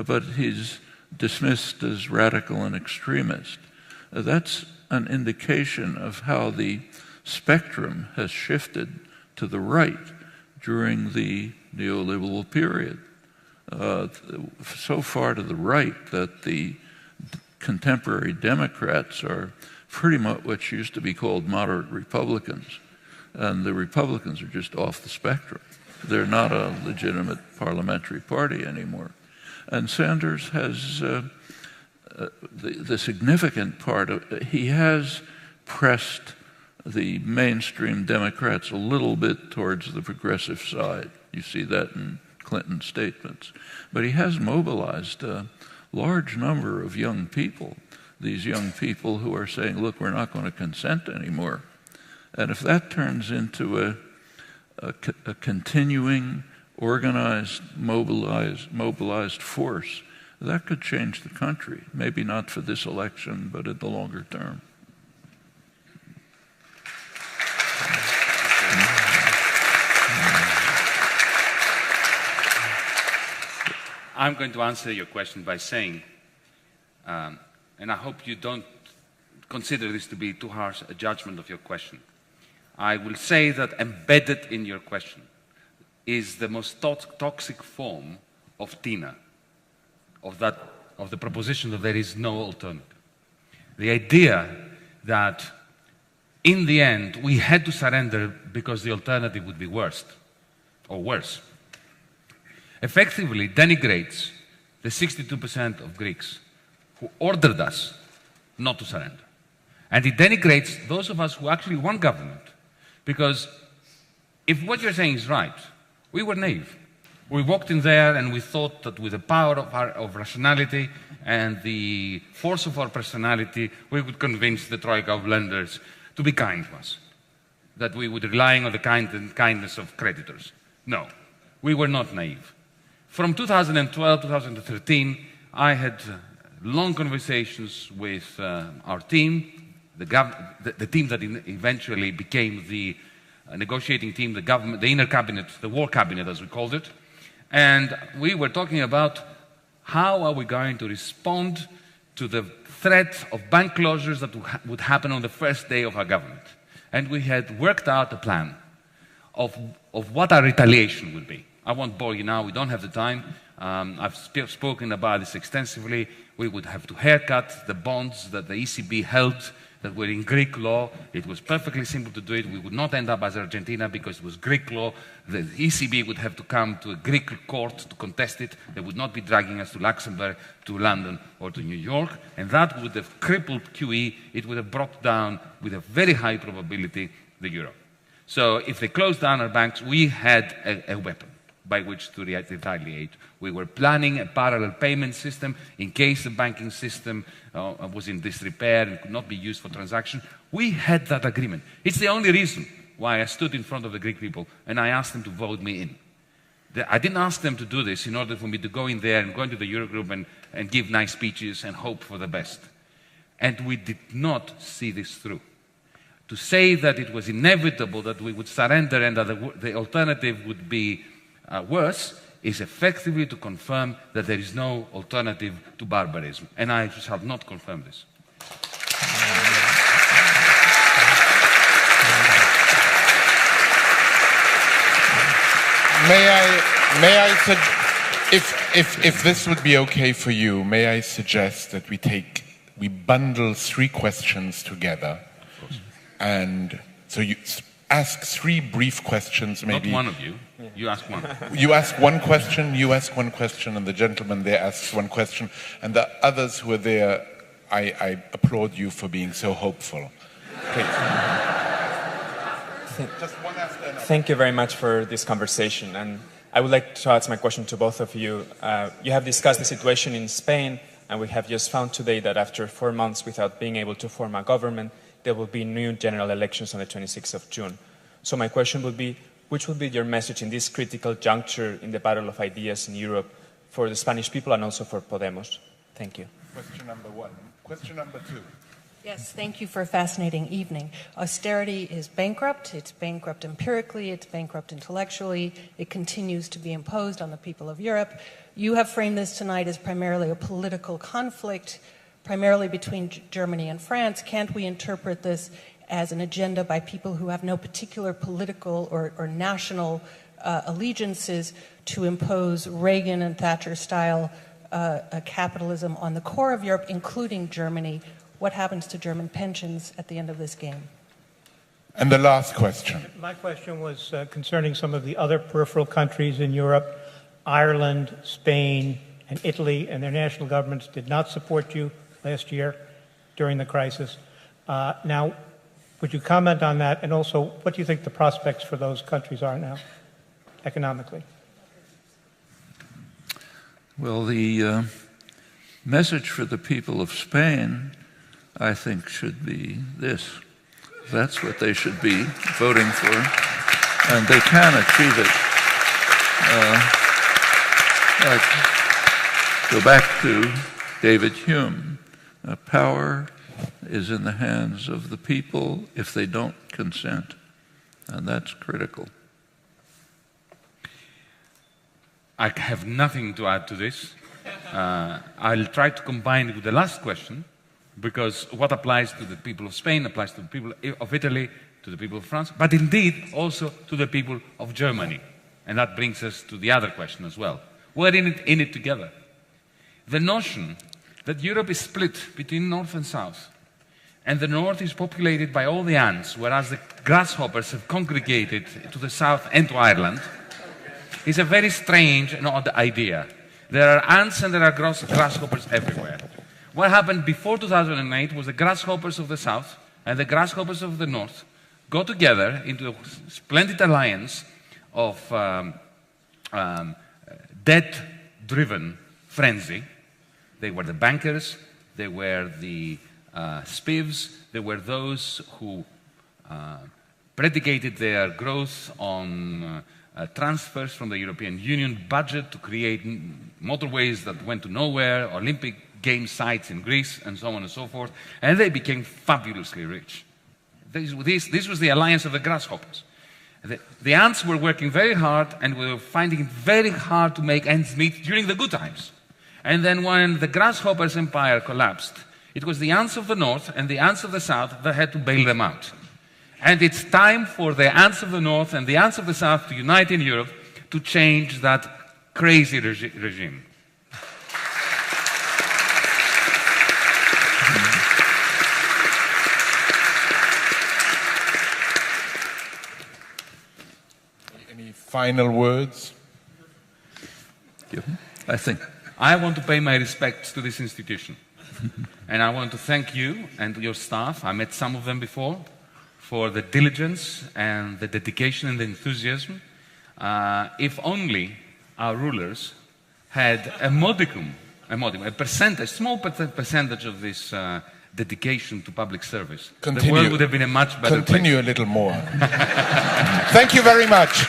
but he's dismissed as radical and extremist. That's an indication of how the spectrum has shifted to the right during the neoliberal period. So far to the right that the contemporary Democrats are pretty much what used to be called moderate Republicans. And the Republicans are just off the spectrum. They're not a legitimate parliamentary party anymore. And Sanders has the significant part of, he has pressed the mainstream Democrats a little bit towards the progressive side. You see that in Clinton's statements. But he has mobilized a large number of young people, these young people who are saying, look, we're not going to consent anymore. And if that turns into a continuing, organized, mobilized force, that could change the country. Maybe not for this election, but in the longer term. I'm going to answer your question by saying, and I hope you don't consider this to be too harsh a judgment of your question. I will say that embedded in your question is the most toxic form of TINA, of that of the proposition that there is no alternative. The idea that in the end we had to surrender because the alternative would be worse, effectively denigrates the 62% of Greeks who ordered us not to surrender. And it denigrates those of us who actually want government. Because if what you're saying is right, we were naive. We walked in there and we thought that with the power of rationality and the force of our personality, we would convince the troika of lenders to be kind to us, that we would be relying on the kindness of creditors. No, we were not naive. From 2012, 2013, I had long conversations with our team, the team that eventually became the negotiating team, the government, the inner cabinet, the war cabinet as we called it. And we were talking about how are we going to respond to the threat of bank closures that would happen on the first day of our government. And we had worked out a plan of what our retaliation would be. I won't bore you now, we don't have the time. I've spoken about this extensively. We would have to haircut the bonds that the ECB held that were in Greek law. It was perfectly simple to do it. We would not end up as Argentina because it was Greek law. The ECB would have to come to a Greek court to contest it. They would not be dragging us to Luxembourg, to London, or to New York. And that would have crippled QE. It would have brought down, with a very high probability, the euro. So if they closed down our banks, we had a weapon by which to retaliate. We were planning a parallel payment system in case the banking system was in disrepair and could not be used for transaction. We had that agreement. It's the only reason why I stood in front of the Greek people and I asked them to vote me in. I didn't ask them to do this in order for me to go in there and go into the Eurogroup and give nice speeches and hope for the best. And we did not see this through. To say that it was inevitable that we would surrender and that the alternative would be worse is effectively to confirm that there is no alternative to barbarism. And I shall not confirm this. If this would be okay for you, may I suggest that we bundle 3 questions together, and so you ask 3 brief questions, maybe. Not one of you. You ask one. You ask one question, you ask one question, and the gentleman there asks one question, and the others who are there, I applaud you for being so hopeful. Please. Just one after another. Thank you very much for this conversation, and I would like to ask my question to both of you. You have discussed the situation in Spain, and we have just found today that after 4 months without being able to form a government, there will be new general elections on the 26th of June. So my question would be, which would be your message in this critical juncture in the battle of ideas in Europe for the Spanish people and also for Podemos? Thank you. Question number 1. Question number 2. Yes, thank you for a fascinating evening. Austerity is bankrupt. It's bankrupt empirically. It's bankrupt intellectually. It continues to be imposed on the people of Europe. You have framed this tonight as primarily a political conflict, primarily between Germany and France. Can't we interpret this as an agenda by people who have no particular political or national allegiances to impose Reagan and Thatcher-style capitalism on the core of Europe, including Germany? What happens to German pensions at the end of this game? And the last question. My question was concerning some of the other peripheral countries in Europe. Ireland, Spain, and Italy, and their national governments did not support you last year during the crisis. Now, would you comment on that? And also, what do you think the prospects for those countries are now, economically? Well, the message for the people of Spain, I think, should be this. That's what they should be voting for, and they can achieve it. Go back to David Hume. Power is in the hands of the people if they don't consent, and that's critical. I have nothing to add to this. I'll try to combine it with the last question, because what applies to the people of Spain applies to the people of Italy, to the people of France, but indeed also to the people of Germany. And that brings us to the other question as well. We're in it together. the notion that Europe is split between North and South, and the North is populated by all the ants, whereas the grasshoppers have congregated to the South and to Ireland, is a very strange and odd idea. There are ants and there are grasshoppers everywhere. What happened before 2008 was the grasshoppers of the South and the grasshoppers of the North got together into a splendid alliance of debt-driven frenzy. They were the bankers, they were the spivs, they were those who predicated their growth on transfers from the European Union budget to create motorways that went to nowhere, Olympic game sites in Greece, and so on and so forth, and they became fabulously rich. This was the alliance of the grasshoppers. The ants were working very hard and were finding it very hard to make ends meet during the good times. And then when the grasshoppers' empire collapsed, it was the ants of the North and the ants of the South that had to bail them out. And it's time for the ants of the North and the ants of the South to unite in Europe to change that crazy regime. Any final words? I think. I want to pay my respects to this institution. And I want to thank you and your staff, I met some of them before, for the diligence and the dedication and the enthusiasm. If only our rulers had a small percentage of this dedication to public service, the world would have been a much better place. Continue a little more. Thank you very much.